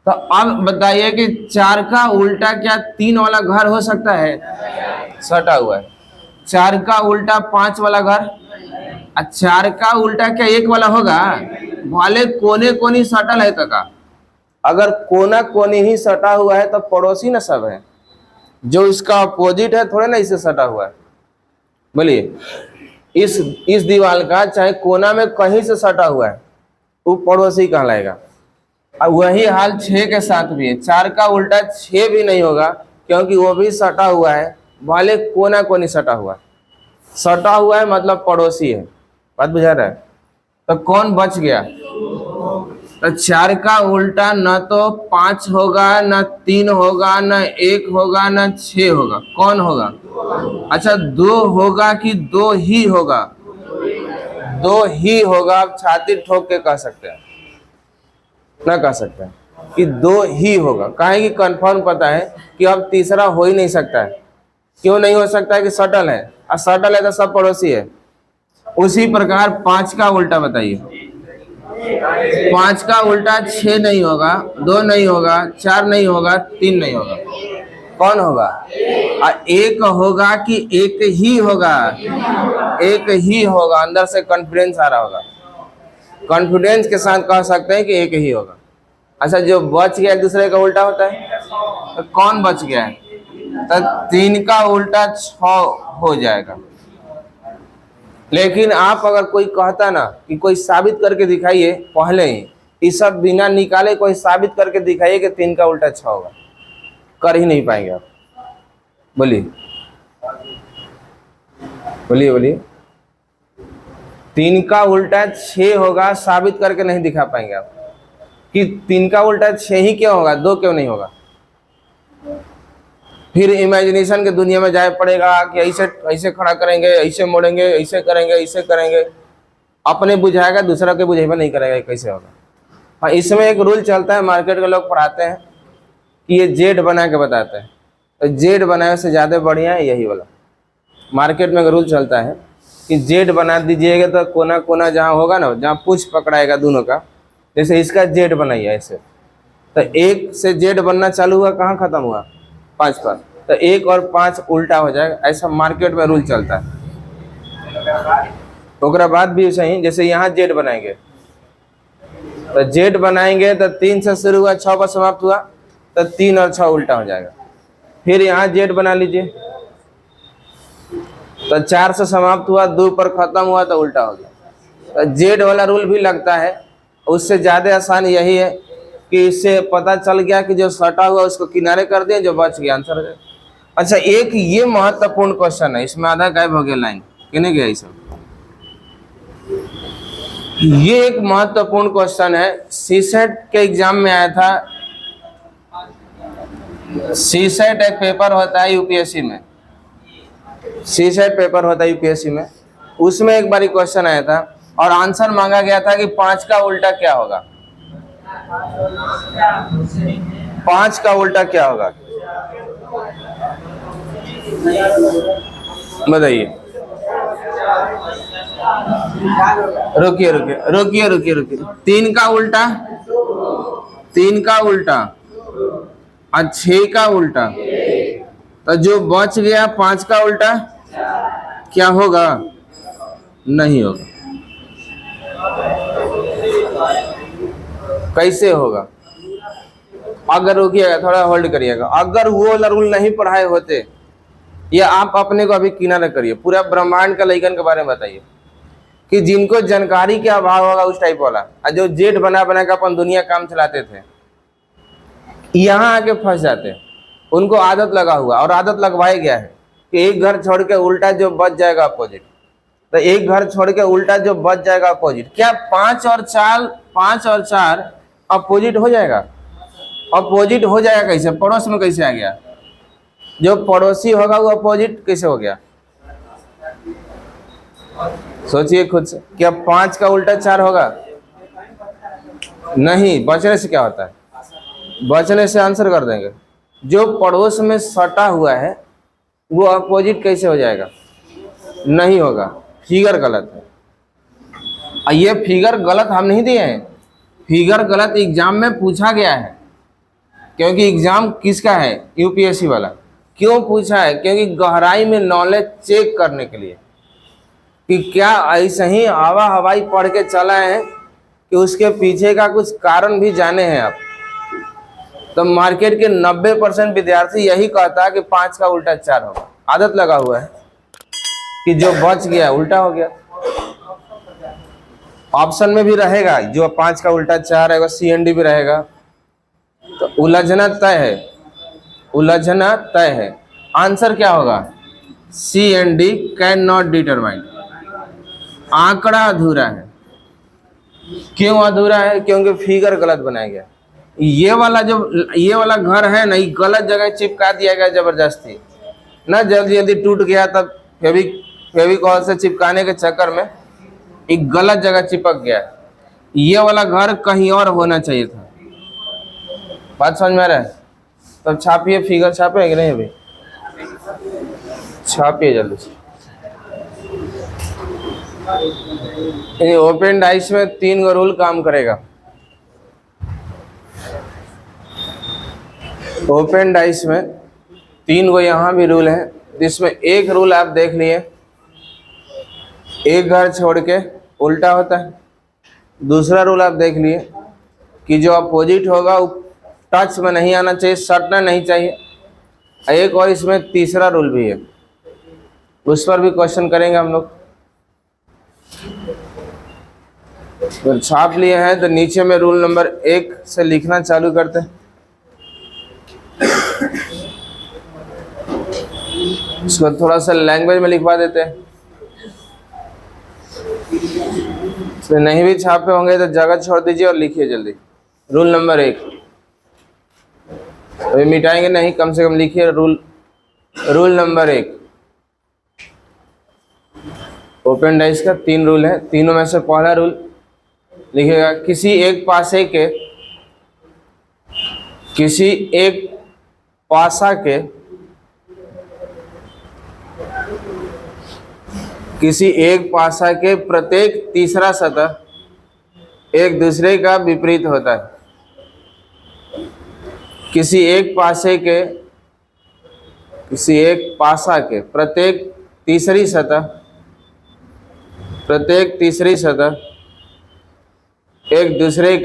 तो अब बताइए कि 4 का उल्टा क्या 3 वाला घर हो सकता है? सटा हुआ है। 4 का उल्टा 5 वाला घर, 4 का उल्टा क्या 1 वाला होगा? भले कोने कोनी सटल है तो का, अगर कोना कोनी ही सटा हुआ है तो पड़ोसी ना सब है, जो इसका अपोजिट है थोड़े ना इससे सटा हुआ है। बोलिए, इस दीवार का चाहे कोना में कहीं से सटा हुआ है वो पड़ोसी कहलाएगा। और वही हाल 6 के साथ भी है। 4 का उल्टा 6 भी नहीं होगा क्योंकि वो भी सटा हुआ है, भले कोना कोनी सटा हुआ है। सटा हुआ है मतलब पड़ोसी है। बात बुझा रहा है? तो कौन बच गया? तो 4 का उल्टा न तो 5 होगा, न 3 होगा, न 1 होगा, न 6 होगा। कौन होगा? अच्छा, 2 होगा कि 2 ही होगा? 2 ही होगा। आप छाती ठोक के कह सकते हैं, ना कह सकते हैं कि 2 ही होगा। काहे कि कंफर्म पता है कि अब तीसरा हो ही नहीं सकता है। क्यों नहीं हो सकता है? कि सटल है, और सटल है तो सब पड़ोसी है। उसी प्रकार 5 का उल्टा बताइए। 5 का उल्टा 6 नहीं होगा, 2 नहीं होगा, 4 नहीं होगा, 3 नहीं होगा। कौन होगा? 1 होगा कि 1 ही होगा? 1 ही होगा। अंदर से कॉन्फिडेंस आ रहा होगा, कॉन्फिडेंस के साथ कह सकते हैं कि 1 ही होगा। अच्छा, जो बच गया एक दूसरे का उल्टा होता है, तो कौन बच गया है? तो 3 का उल्टा 6 हो जाएगा। लेकिन आप अगर कोई कहता ना कि कोई साबित करके दिखाइए, पहले ही ये सब बिना निकाले कोई साबित करके दिखाइए कि 3 का उल्टा 6 होगा, कर ही नहीं पाएंगे आप। बोलिए बोलिए बोलिए। 3 का उल्टा 6 होगा, साबित करके नहीं दिखा पाएंगे आप कि 3 का उल्टा 6 ही क्यों होगा, 2 क्यों नहीं होगा। फिर इमेजिनेशन के दुनिया में जाए पड़ेगा कि ऐसे ऐसे खड़ा करेंगे, ऐसे मोड़ेंगे, ऐसे करेंगे, ऐसे करेंगे। अपने बुझाएगा, दूसरा के बुझेबा नहीं करेगा, कैसे होगा। हाँ, इसमें एक रूल चलता है, मार्केट के लोग पढ़ाते हैं कि ये जेड बना के बताते हैं तो जेड बनाए उससे ज़्यादा बढ़िया है यही वाला। मार्केट में रूल चलता है कि जेड बना दीजिएगा तो कोना कोना जहाँ होगा ना, जहाँ पूछ पकड़ाएगा दोनों का, जैसे इसका जेड बनाइए ऐसे, तो एक से जेड बनना चालू हुआ, कहाँ खत्म हुआ, 5 पर, तो 1 और 5 उल्टा हो जाएगा। ऐसा मार्केट में रूल चलता है। ओकरा बाद भी सही, जैसे यहाँ जेड बनाएंगे तो जेड बनाएंगे तो 3 से शुरू हुआ, 6 पर समाप्त हुआ, तो 3 और 6 उल्टा हो जाएगा। फिर यहाँ जेड बना लीजिए तो 4 से समाप्त हुआ, 2 पर खत्म हुआ तो उल्टा हो गया। तो जेड वाला रूल भी लगता है। उससे ज़्यादा आसान यही है कि इससे पता चल गया कि जो सटा हुआ उसको किनारे कर दिए, जो बच गया आंसर हो जाए। अच्छा, एक ये महत्वपूर्ण क्वेश्चन है, इसमें आधा गायब हो गया लाइन, कहने गया ये सब। ये एक महत्वपूर्ण क्वेश्चन है, सीसेट के एग्जाम में आया था। सीसेट एक पेपर होता है यूपीएससी में, सीसेट पेपर होता है यूपीएससी में, उसमें एक बारी क्वेश्चन आया था और आंसर मांगा गया था कि 5 का उल्टा क्या होगा। 5 का उल्टा क्या होगा बताइए। रुकिए रुकिए रुकिए रुकिए रुकिए, 3 का उल्टा, 3 का उल्टा और 6 का उल्टा, तो जो बच गया 5 का उल्टा क्या होगा, नहीं होगा। कैसे होगा, अगर रुकिएगा थोड़ा होल्ड करिएगा, अगर वो वाला रूल नहीं पढ़ाए होते, या आप अपने को अभी किनारा करिए, पूरा ब्रह्मांड का लेखन के बारे में बताइए कि जिनको जानकारी के अभाव होगा उस टाइप वाला, जो जेड बना बना के अपन दुनिया काम चलाते थे, यहाँ आके फंस जाते हैं। उनको आदत लगा हुआ, और आदत लगवाया गया है कि एक घर छोड़ के उल्टा जो बच जाएगा अपोजिट, तो एक घर छोड़ के उल्टा जो बच जाएगा अपोजिट। क्या 5 और 4 अपोजिट हो जाएगा? अपोजिट हो जाएगा कैसे? पड़ोस में कैसे आ गया? जो पड़ोसी होगा वो अपोजिट कैसे हो गया? सोचिए खुद से, क्या 5 का उल्टा 4 होगा? नहीं, बचने से क्या होता है? बचने से आंसर कर देंगे। जो पड़ोस में सटा हुआ है वो अपोजिट कैसे हो जाएगा? नहीं होगा, फिगर गलत है। और ये फिगर गलत हम नहीं दिए हैं, फिगर गलत एग्जाम में पूछा गया है। क्योंकि एग्जाम किसका है? यूपीएससी वाला। क्यों पूछा है? क्योंकि गहराई में नॉलेज चेक करने के लिए कि क्या ऐसे ही हवा हवाई पढ़ के चला है कि उसके पीछे का कुछ कारण भी जाने हैं आप। तो मार्केट के 90% विद्यार्थी यही कहता है कि 5 का उल्टा 4 होगा। आदत लगा हुआ है कि जो बच गया उल्टा हो गया। ऑप्शन में भी रहेगा जो 5 का उल्टा 4 है, CND भी रहेगा। तो उलझना तय है, उलझना तय है। आंसर क्या होगा? CND can not determine. आंकड़ा अधूरा है। क्यों अधूरा है? क्योंकि फिगर गलत बनाया गया। ये वाला घर है ना, ये गलत जगह चिपका दिया गया जबरदस्ती ना, जल्दी जल्दी टूट गया, तब फेविकॉल से चिपकाने के चक्कर में एक गलत जगह चिपक गया। ये वाला घर कहीं और होना चाहिए था। बात समझ में आ रहा है? तब छापिए, फिगर छापे कि नहीं? अभी छापिए जल्दी से। ओपन डाइस में 3 गो रूल काम करेगा। ओपन डाइस में 3 गो यहाँ भी रूल है, जिसमें एक रूल आप देख लिए, एक घर छोड़ के उल्टा होता है। दूसरा रूल आप देख लिए कि जो अपोजिट होगा वो टच में नहीं आना चाहिए, सटना नहीं चाहिए। एक और इसमें तीसरा रूल भी है, उस पर भी क्वेश्चन करेंगे हम लोग। तो छाप लिए हैं तो नीचे में रूल नंबर 1 से लिखना चालू करते हैं। इसको थोड़ा सा लैंग्वेज में लिखवा देते हैं। इसमें नहीं भी छापे होंगे तो जगह छोड़ दीजिए और लिखिए जल्दी। रूल नंबर 1 अभी मिटाएंगे नहीं, कम से कम लिखिए रूल नंबर 1। ओपन डाइस का 3 रूल है, तीनों में से पहला रूल लिखिएगा, किसी एक पासा के किसी एक पासा के प्रत्येक तीसरा सतह एक दूसरे का विपरीत होता है। किसी एक पासा के प्रत्येक तीसरी सतह एक दूसरे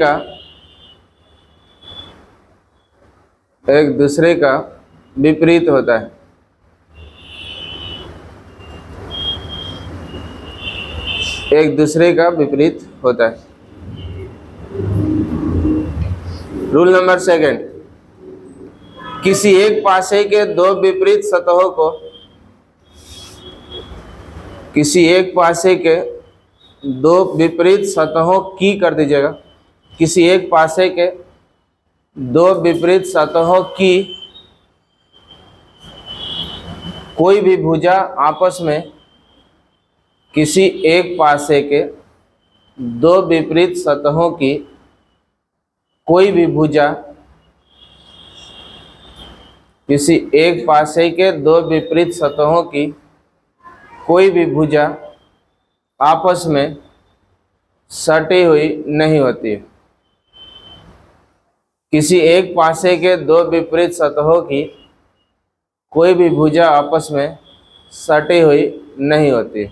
का विपरीत होता है। एक दूसरे का विपरीत होता है। रूल नंबर सेकंड, किसी एक पासे के दो विपरीत सतहों को किसी एक पासे के दो विपरीत सतहों की कर दीजिएगा। किसी एक पासे के दो विपरीत सतहों की कोई भी भुजा आपस में किसी एक पासे के दो विपरीत सतहों की कोई भी भुजा किसी एक पासे के दो विपरीत सतहों की कोई भी भुजा आपस में सटी हुई नहीं होती है। किसी एक पासे के दो विपरीत सतहों की कोई भी भुजा आपस में सटी हुई नहीं होती।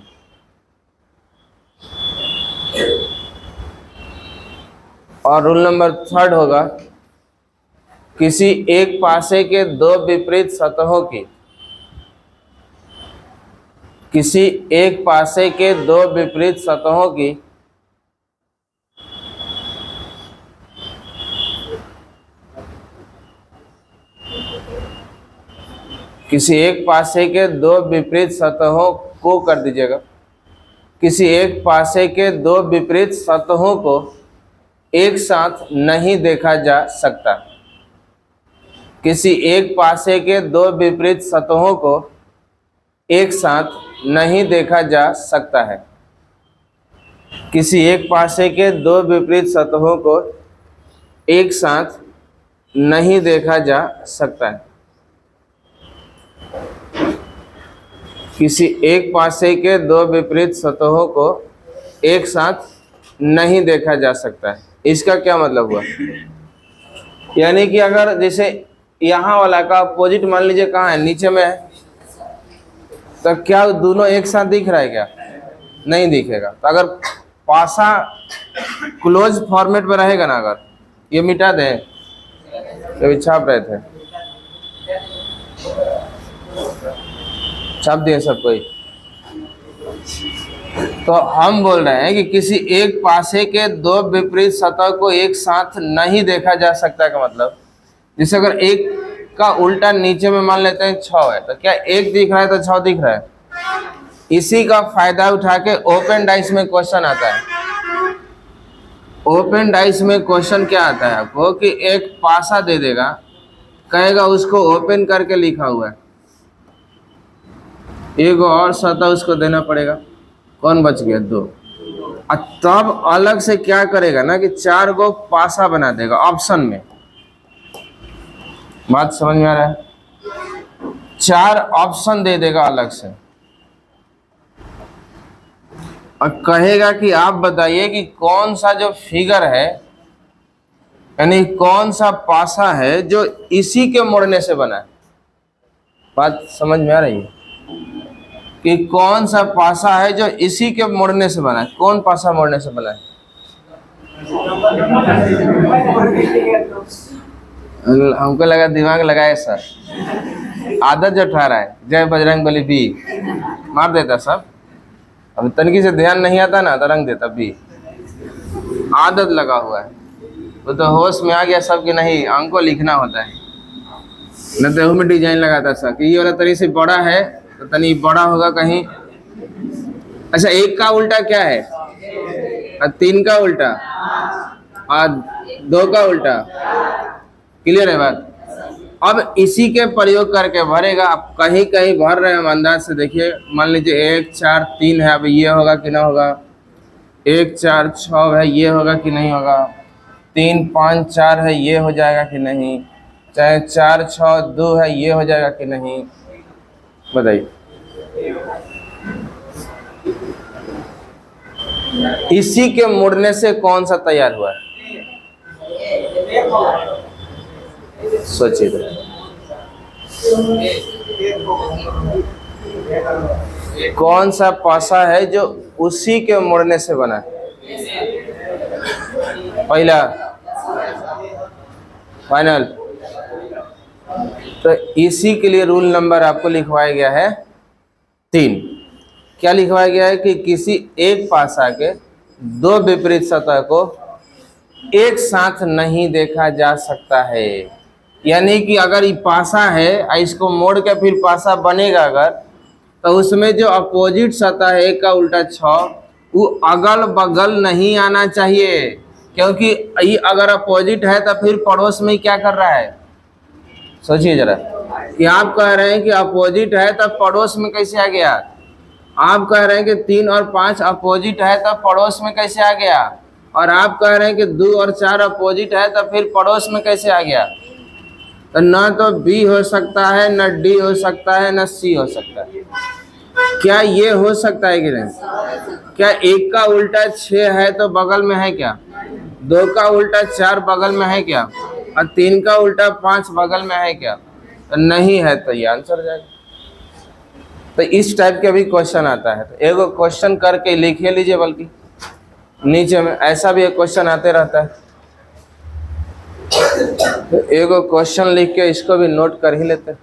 और रूल नंबर थर्ड होगा, किसी एक पासे के दो विपरीत सतहों की किसी एक पासे के दो विपरीत सतहों की किसी एक पासे के दो विपरीत सतहों को कर दीजिएगा। किसी एक पासे के दो विपरीत सतहों को एक साथ नहीं देखा जा सकता। किसी एक पासे के दो विपरीत सतहों को एक साथ नहीं देखा जा सकता है। किसी एक पासे के दो विपरीत सतहों को एक साथ नहीं देखा जा सकता है। किसी एक पासे के दो विपरीत सतहों को एक साथ नहीं देखा जा सकता है। इसका क्या मतलब हुआ? यानी कि अगर जैसे यहाँ वाला का अपोजिट मान लीजिए कहाँ है, नीचे में है, तो क्या दोनों एक साथ दिख रहा है? क्या नहीं दिखेगा। तो अगर पासा क्लोज फॉर्मेट में रहेगा ना, अगर ये मिटा दें तो छाप रहे थे, छाप दिए सब कोई। तो हम बोल रहे हैं कि किसी एक पासे के दो विपरीत सतह को एक साथ नहीं देखा जा सकता का मतलब, जैसे अगर एक का उल्टा नीचे में मान लेते हैं 6 है, तो क्या एक दिख रहा है तो 6 दिख रहा है? इसी का फायदा उठा के ओपन डाइस में क्वेश्चन आता है। ओपन डाइस में क्वेश्चन क्या आता है आपको कि एक पासा दे देगा, कहेगा उसको ओपन करके लिखा हुआ है, एक और सतह उसको देना पड़ेगा। कौन बच गया? 2। और तब अलग से क्या करेगा ना कि 4 को पासा बना देगा ऑप्शन में। बात समझ में आ रहा है? 4 ऑप्शन दे देगा अलग से और कहेगा कि आप बताइए कि कौन सा जो फिगर है, यानी कौन सा पासा है जो इसी के मोड़ने से बना है। बात समझ में आ रही है कि कौन सा पासा है जो इसी के मोड़ने से बना है? कौन पासा मोड़ने से बना है? हमको लगा दिमाग लगाए सर, आदत जो ठहरा है। जय बजरंगबली बी मार देता सब, अब तनकी से ध्यान नहीं आता ना तो रंग देता बी। आदत लगा हुआ है, वो तो होश में आ गया सब कि नहीं हमको लिखना होता है, न तो में डिजाइन लगाता सब कि ये वाला तरी से बड़ा है तो तनी बड़ा होगा कहीं। अच्छा, 1 का उल्टा क्या है? और 3 का उल्टा और 2 का उल्टा। क्लियर है बात? अब इसी के प्रयोग करके भरेगा। आप कहीं कहीं भर रहे हैं, हम अंदाज से देखिए। मान लीजिए 1 4 3 है, अब ये होगा कि ना होगा? 1 4 6 है, ये होगा कि नहीं होगा? 3 5 4 है, ये हो जाएगा कि नहीं? चाहे 4 6 2 है, ये हो जाएगा कि नहीं? बताइए। इसी के मुड़ने से कौन सा तैयार हुआ है? सोचिए तो। कौन सा पासा है जो उसी के मुड़ने से बना है? पहला फाइनल। तो इसी के लिए रूल नंबर आपको लिखवाया गया है 3। क्या लिखवाया गया है कि किसी एक पासा के दो विपरीत सतह को एक साथ नहीं देखा जा सकता है। यानी कि अगर ये पासा है, इसको मोड़ के फिर पासा बनेगा अगर, तो उसमें जो अपोजिट सतह है 1 का उल्टा 6, वो अगल बगल नहीं आना चाहिए। क्योंकि ये अगर अपोजिट है तो फिर पड़ोस में क्या कर रहा है? सोचिए जरा कि आप कह रहे हैं कि अपोजिट है तब पड़ोस में कैसे आ गया? आप कह रहे हैं कि 3 और 5 अपोजिट है तब पड़ोस में कैसे आ गया? और आप कह रहे हैं कि 2 और 4 अपोजिट है तब फिर पड़ोस में कैसे आ गया? तो न तो बी हो सकता है, न डी हो सकता है, न सी हो सकता है। क्या ये हो सकता है कि नहीं? क्या 1 का उल्टा 6 है तो बगल में है क्या? 2 का उल्टा 4 बगल में है क्या? और 3 का उल्टा 5 बगल में है क्या? तो नहीं है, तो ये आंसर जाएगा। तो इस टाइप के भी क्वेश्चन आता है, तो एगो क्वेश्चन करके लिखे लीजिए, बल्कि नीचे में ऐसा भी एक क्वेश्चन आते रहता है, तो एगो क्वेश्चन लिख के इसको भी नोट कर ही लेते हैं।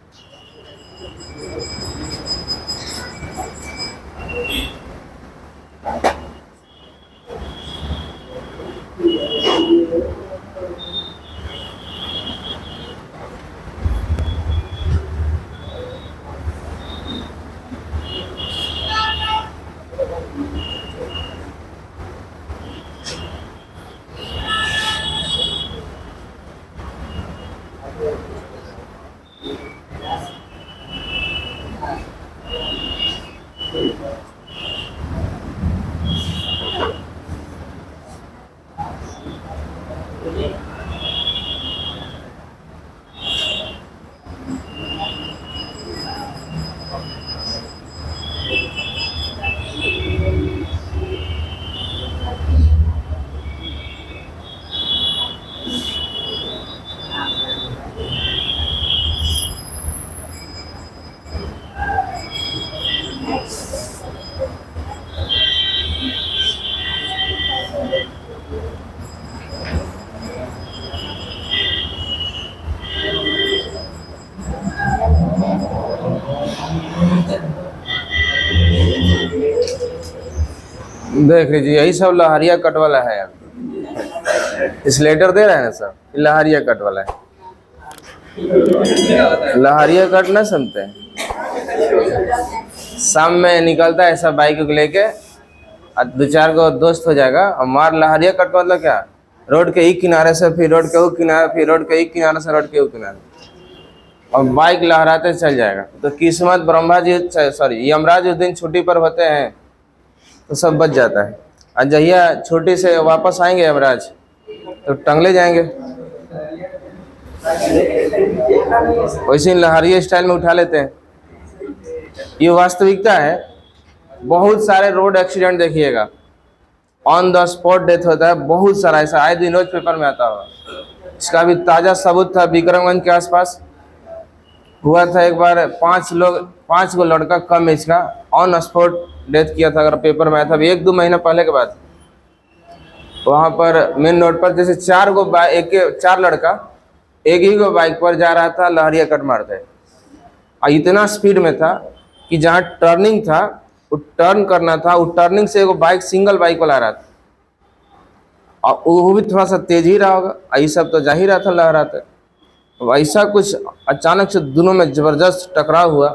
देख लीजिए, यही सब लहरिया कट वाला है। स्लेटर दे रहे हैं ना सर, लहरिया कट वाला है। लहरिया कट ना सुनते हैं, शाम में निकलता है ऐसा बाइक को लेके, और 2-4 को दोस्त हो जाएगा और मार लहरिया कट का मतलब क्या? रोड के एक किनारे से फिर रोड के वो किनारे, फिर रोड के एक किनारे से रोड के वो किनारे, और बाइक लहराते चल जाएगा। तो किस्मत ब्रह्मा जी, सॉरी यमराज उस दिन छुट्टी पर होते हैं तो सब बच जाता है। और जहिया छुट्टी से वापस आएंगे यमराज तो टंगले जाएंगे। वैसे लहरिया स्टाइल में उठा लेते हैं। ये वास्तविकता है। बहुत सारे रोड एक्सीडेंट देखिएगा, ऑन द स्पॉट डेथ होता है, बहुत सारा ऐसा आए दिन रोज पेपर में आता होगा। इसका भी ताज़ा सबूत था, विक्रमगंज के आसपास हुआ था एक बार। 5 गो लड़का कम एज का ऑन स्पॉट डेथ किया था, अगर पेपर में आया था अभी 1-2 महीना पहले के बाद। वहाँ पर मेन रोड पर जैसे 4 लड़का एक ही गो बाइक पर जा रहा था, लहरिया कट मारते, और इतना स्पीड में था कि जहाँ टर्निंग था वो टर्न करना था, वो टर्निंग से एगो बाइक सिंगल बाइक वाला रहा था, और वो भी थोड़ा सा तेज ही रहा होगा। ये सब तो जा ही रहा था लहराते। ऐसा कुछ अचानक से दोनों में ज़बरदस्त टकराव हुआ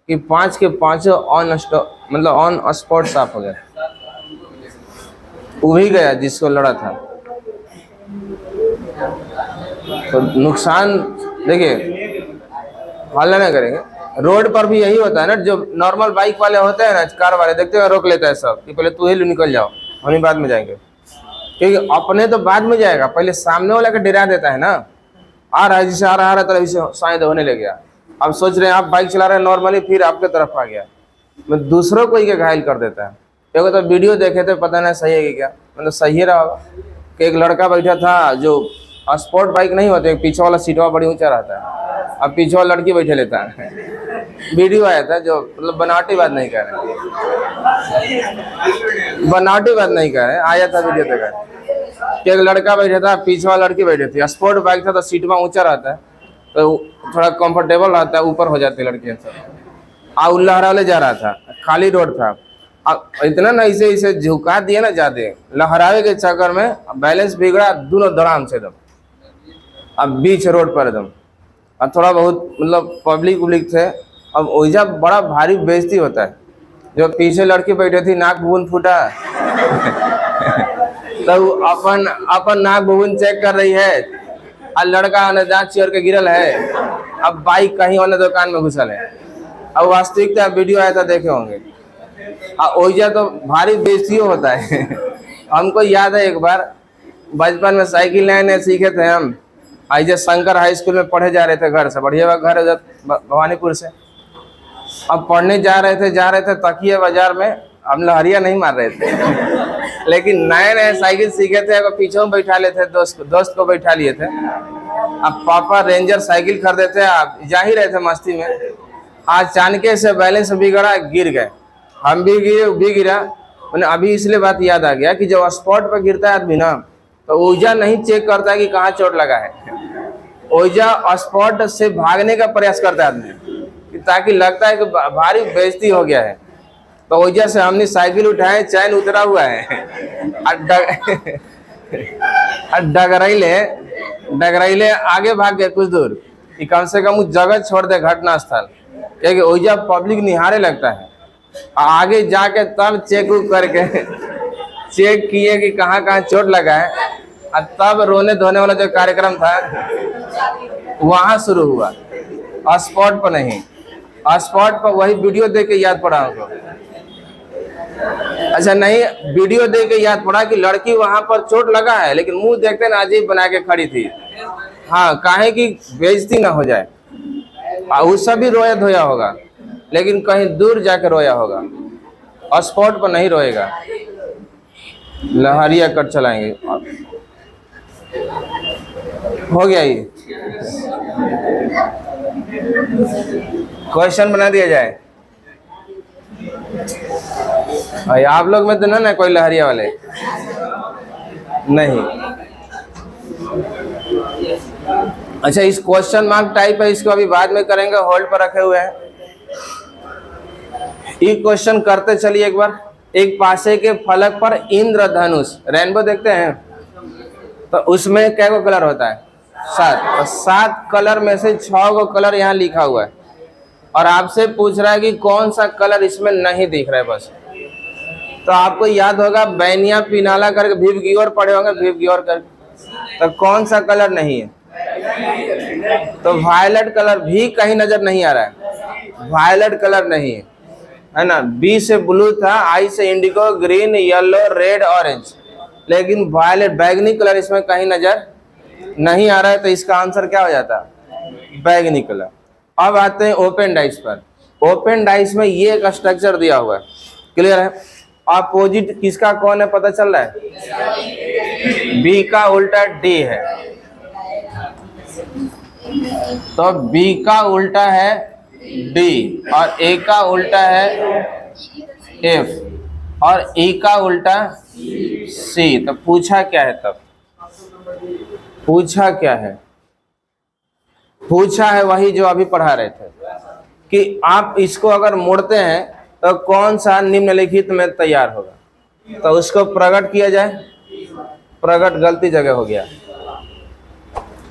कि 5 के 5 ऑन स्पॉट साफ हो गया। वो भी गया जिसको लड़ा था। तो नुकसान देखिए, हल्ला नहीं करेंगे। रोड पर भी यही होता है ना, जो नॉर्मल बाइक वाले होते हैं ना, कार वाले, देखते हैं रोक लेता है सब कि पहले तू ही निकल जाओ, हम ही बाद में जाएंगे। क्योंकि अपने तो बाद में जाएगा, पहले सामने वाला का डरा देता है ना। आ रहा है, जिसे आ रहा था इसे शायद होने लग गया। अब सोच रहे हैं आप बाइक चला रहे हैं नॉर्मली, फिर आपके तरफ आ गया, मैं दूसरों को ही घायल कर देता है। एक तो वीडियो देखे थे, पता नहीं सही है कि क्या, मतलब सही है रहा होगा कि एक लड़का बैठा था जो स्पोर्ट बाइक नहीं होते, पीछे वाला सीटवा बड़ी ऊंचा रहता है, अब पीछे वाला लड़की बैठे लेता है। वीडियो आया था, जो मतलब बनावटी बात नहीं कर रहे, बनावटी बात नहीं कर रहे, आया था वीडियो देखा कि एक लड़का बैठा था, पीछे वाला लड़की बैठे थी, स्पोर्ट बाइक था तो सीटवा ऊंचा रहता है तो थोड़ा कंफर्टेबल रहता है, ऊपर हो जाती है लड़कियां सब। लहराले जा रहा था, खाली रोड था, इतना ना इसे झुका दिया ना ज्यादा, लहरावे के चक्कर में बैलेंस बिगड़ा, दोनों धड़ाम से एकदम अब बीच रोड पर एकदम। अब थोड़ा बहुत मतलब पब्लिक थे, अब ओइजा बड़ा भारी बेइज्जती होता है। जो पीछे लड़की बैठी थी, नाक भून फूटा तो अपन नाक भून चेक कर रही है, और लड़का दांत चीर के गिरल है, अब बाइक कहीं वाले दुकान में घुसल है। अब वास्तविकता वीडियो आया था, देखे होंगे। ओइजा तो भारी बेइज्जती होता है। हमको याद है एक बार बचपन में साइकिल नए सीखे थे हम, आइजे शंकर हाई स्कूल में पढ़े जा रहे थे, घर से बढ़िया घर है भवानीपुर से। अब पढ़ने जा रहे थे तकिया बाजार में, हम लहरिया नहीं मार रहे थे लेकिन नए साइकिल सीखे थे, पीछे में बैठा लेते, दोस्त को बैठा लिए थे। अब पापा रेंजर साइकिल खरीदे थे, आप जा ही रहे थे मस्ती में, अचानक से बैलेंस बिगड़ा, गिर गए, हम भी गिरे, वो भी गिरा। मैंने अभी इसलिए बात याद आ गया कि जब स्पॉट पर गिरता है आदमी ना, तो ओइजा नहीं चेक करता है कि कहाँ चोट लगा है, ओइजा स्पॉट से भागने का प्रयास करता है आदमी, ताकि लगता है कि भारी बेइज्जती हो गया है। तो ओइजा से हमने साइकिल उठाए, चैन उतरा हुआ है, डगरैले आगे भाग गए कुछ दूर कि कम से कम उस जगह छोड़ दे घटना स्थल, क्योंकि ओइजा पब्लिक निहारे लगता है। आगे जाके तब चेक करके चेक किए कि कहाँ कहाँ चोट लगा है, और तब रोने धोने वाला जो कार्यक्रम था वहाँ शुरू हुआ, स्पॉट पर नहीं। स्पॉट पर वही वीडियो देख के याद पड़ा हमको। अच्छा नहीं, वीडियो देख के याद पड़ा कि लड़की वहाँ पर चोट लगा है, लेकिन मुंह देखते ना अजीब बना के खड़ी थी। हाँ, काहे कि बेइज्जती ना हो जाए। उससे भी रोया धोया होगा, लेकिन कहीं दूर जाके रोया होगा, स्पॉट पर नहीं रोएगा, लहरिया कर चलाएंगे। हो गया ये क्वेश्चन बना दिया जाए। आप लोग में तो ना कोई लहरिया वाले नहीं। अच्छा, इस क्वेश्चन मार्क टाइप है, इसको अभी बाद में करेंगे, होल्ड पर रखे हुए हैं। ये क्वेश्चन करते चलिए एक बार। एक पासे के फलक पर इंद्रधनुष, रेनबो देखते हैं, तो उसमें क्या को कलर होता है? 7। तो 7 कलर में से 6 को कलर यहाँ लिखा हुआ है, और आपसे पूछ रहा है कि कौन सा कलर इसमें नहीं दिख रहा है बस। तो आपको याद होगा बैनिया पिनाला करके भिवगियोर पढ़े होंगे, भिवगियोर करके। तो कौन सा कलर नहीं है? तो वायलेट कलर भी कहीं नजर नहीं आ रहा है, वायलेट कलर नहीं है ना। बी से ब्लू था, आई से Indigo, green, yellow, red, orange, लेकिन वायलेट बैगनी कलर इसमें कहीं नजर नहीं आ रहा है। तो इसका आंसर क्या हो जाता? बैगनी कलर। अब आते हैं ओपन डाइस पर। ओपन डाइस में ये एक स्ट्रक्चर दिया हुआ है, क्लियर है? अपोजिट किसका कौन है पता चल रहा है? बी का उल्टा डी है, तो बी का उल्टा है डी, और ए का उल्टा है एफ, और ई का उल्टा सी। तो पूछा क्या है? तब पूछा क्या है? पूछा है वही जो अभी पढ़ा रहे थे कि आप इसको अगर मोड़ते हैं तो कौन सा निम्नलिखित में तैयार होगा। तो उसको प्रकट किया जाए। प्रकट गलती जगह हो गया,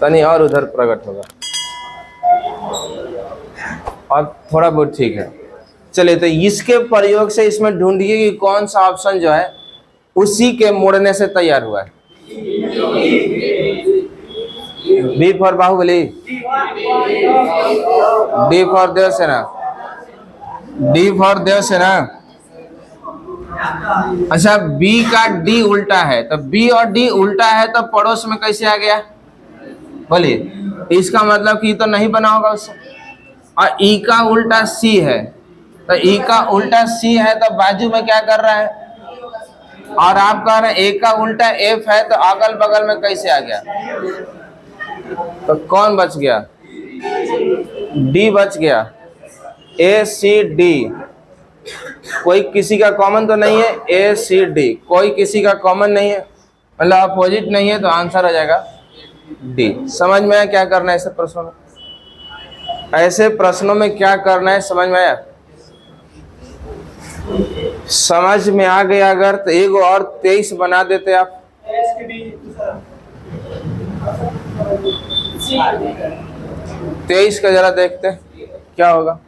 तनी और उधर प्रकट होगा, और थोड़ा बहुत ठीक है। चलिए, तो इसके प्रयोग से इसमें ढूंढिए कि कौन सा ऑप्शन जो है उसी के मोड़ने से तैयार हुआ है। B for Baahubali, D for Devasena, D for Devasena. अच्छा, बी का डी उल्टा है, तो बी और डी उल्टा है तो पड़ोस में कैसे आ गया? बोलिए, इसका मतलब कि तो नहीं बना होगा उससे। और ई का उल्टा सी है, तो ई का उल्टा सी है तो बाजू में क्या कर रहा है? और आप कह रहे हैं ए का उल्टा एफ है, तो अगल बगल में कैसे आ गया? तो कौन बच गया? डी बच गया। ए सी डी, कोई किसी का कॉमन तो नहीं है। ए सी डी कोई किसी का कॉमन नहीं है, मतलब अपोजिट नहीं है, तो आंसर हो जाएगा डी। समझ में आया क्या करना है ऐसे प्रश्नों में? ऐसे प्रश्नों में क्या करना है समझ में आया? समझ में आ गया अगर तो एक और 23 बना देते आप। 23 का जरा देखते क्या होगा।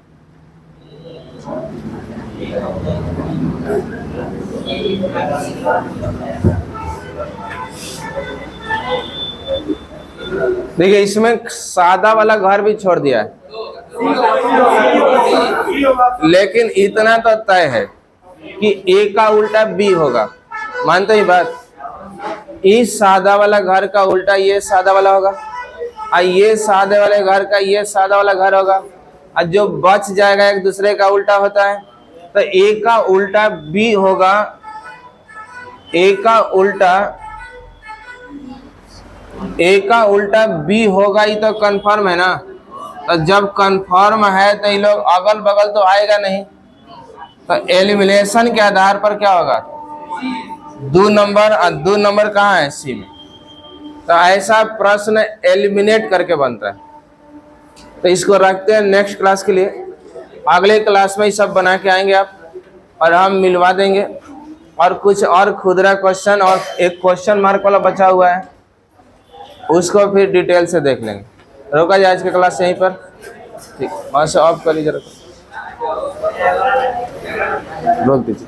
देखिए इसमें सादा वाला घर भी छोड़ दिया है, लेकिन इतना तो तय है कि ए का उल्टा बी होगा। मानते ही बात? इस सादा वाला घर का उल्टा ये सादा वाला होगा, और ये सादे वाले घर का ये सादा वाला घर होगा, और जो बच जाएगा एक दूसरे का उल्टा होता है, तो ए का उल्टा बी होगा। ए का उल्टा बी होगा, ये तो कंफर्म है ना। तो जब कंफर्म है तो ये लोग अगल बगल तो आएगा नहीं, तो एलिमिनेशन के आधार पर क्या होगा? 2 नंबर, और 2 नंबर कहाँ है? सी में। तो ऐसा प्रश्न एलिमिनेट करके बनता है। तो इसको रखते हैं नेक्स्ट क्लास के लिए। अगले क्लास में ये सब बना के आएंगे आप, और हम मिलवा देंगे। और कुछ और खुदरा क्वेश्चन और एक क्वेश्चन मार्क वाला बचा हुआ है, उसको फिर डिटेल से देख लेंगे। रोका जाए आज की क्लास यहीं पर, ठीक? वहाँ से ऑफ कर लीजिए, रोक दीजिए।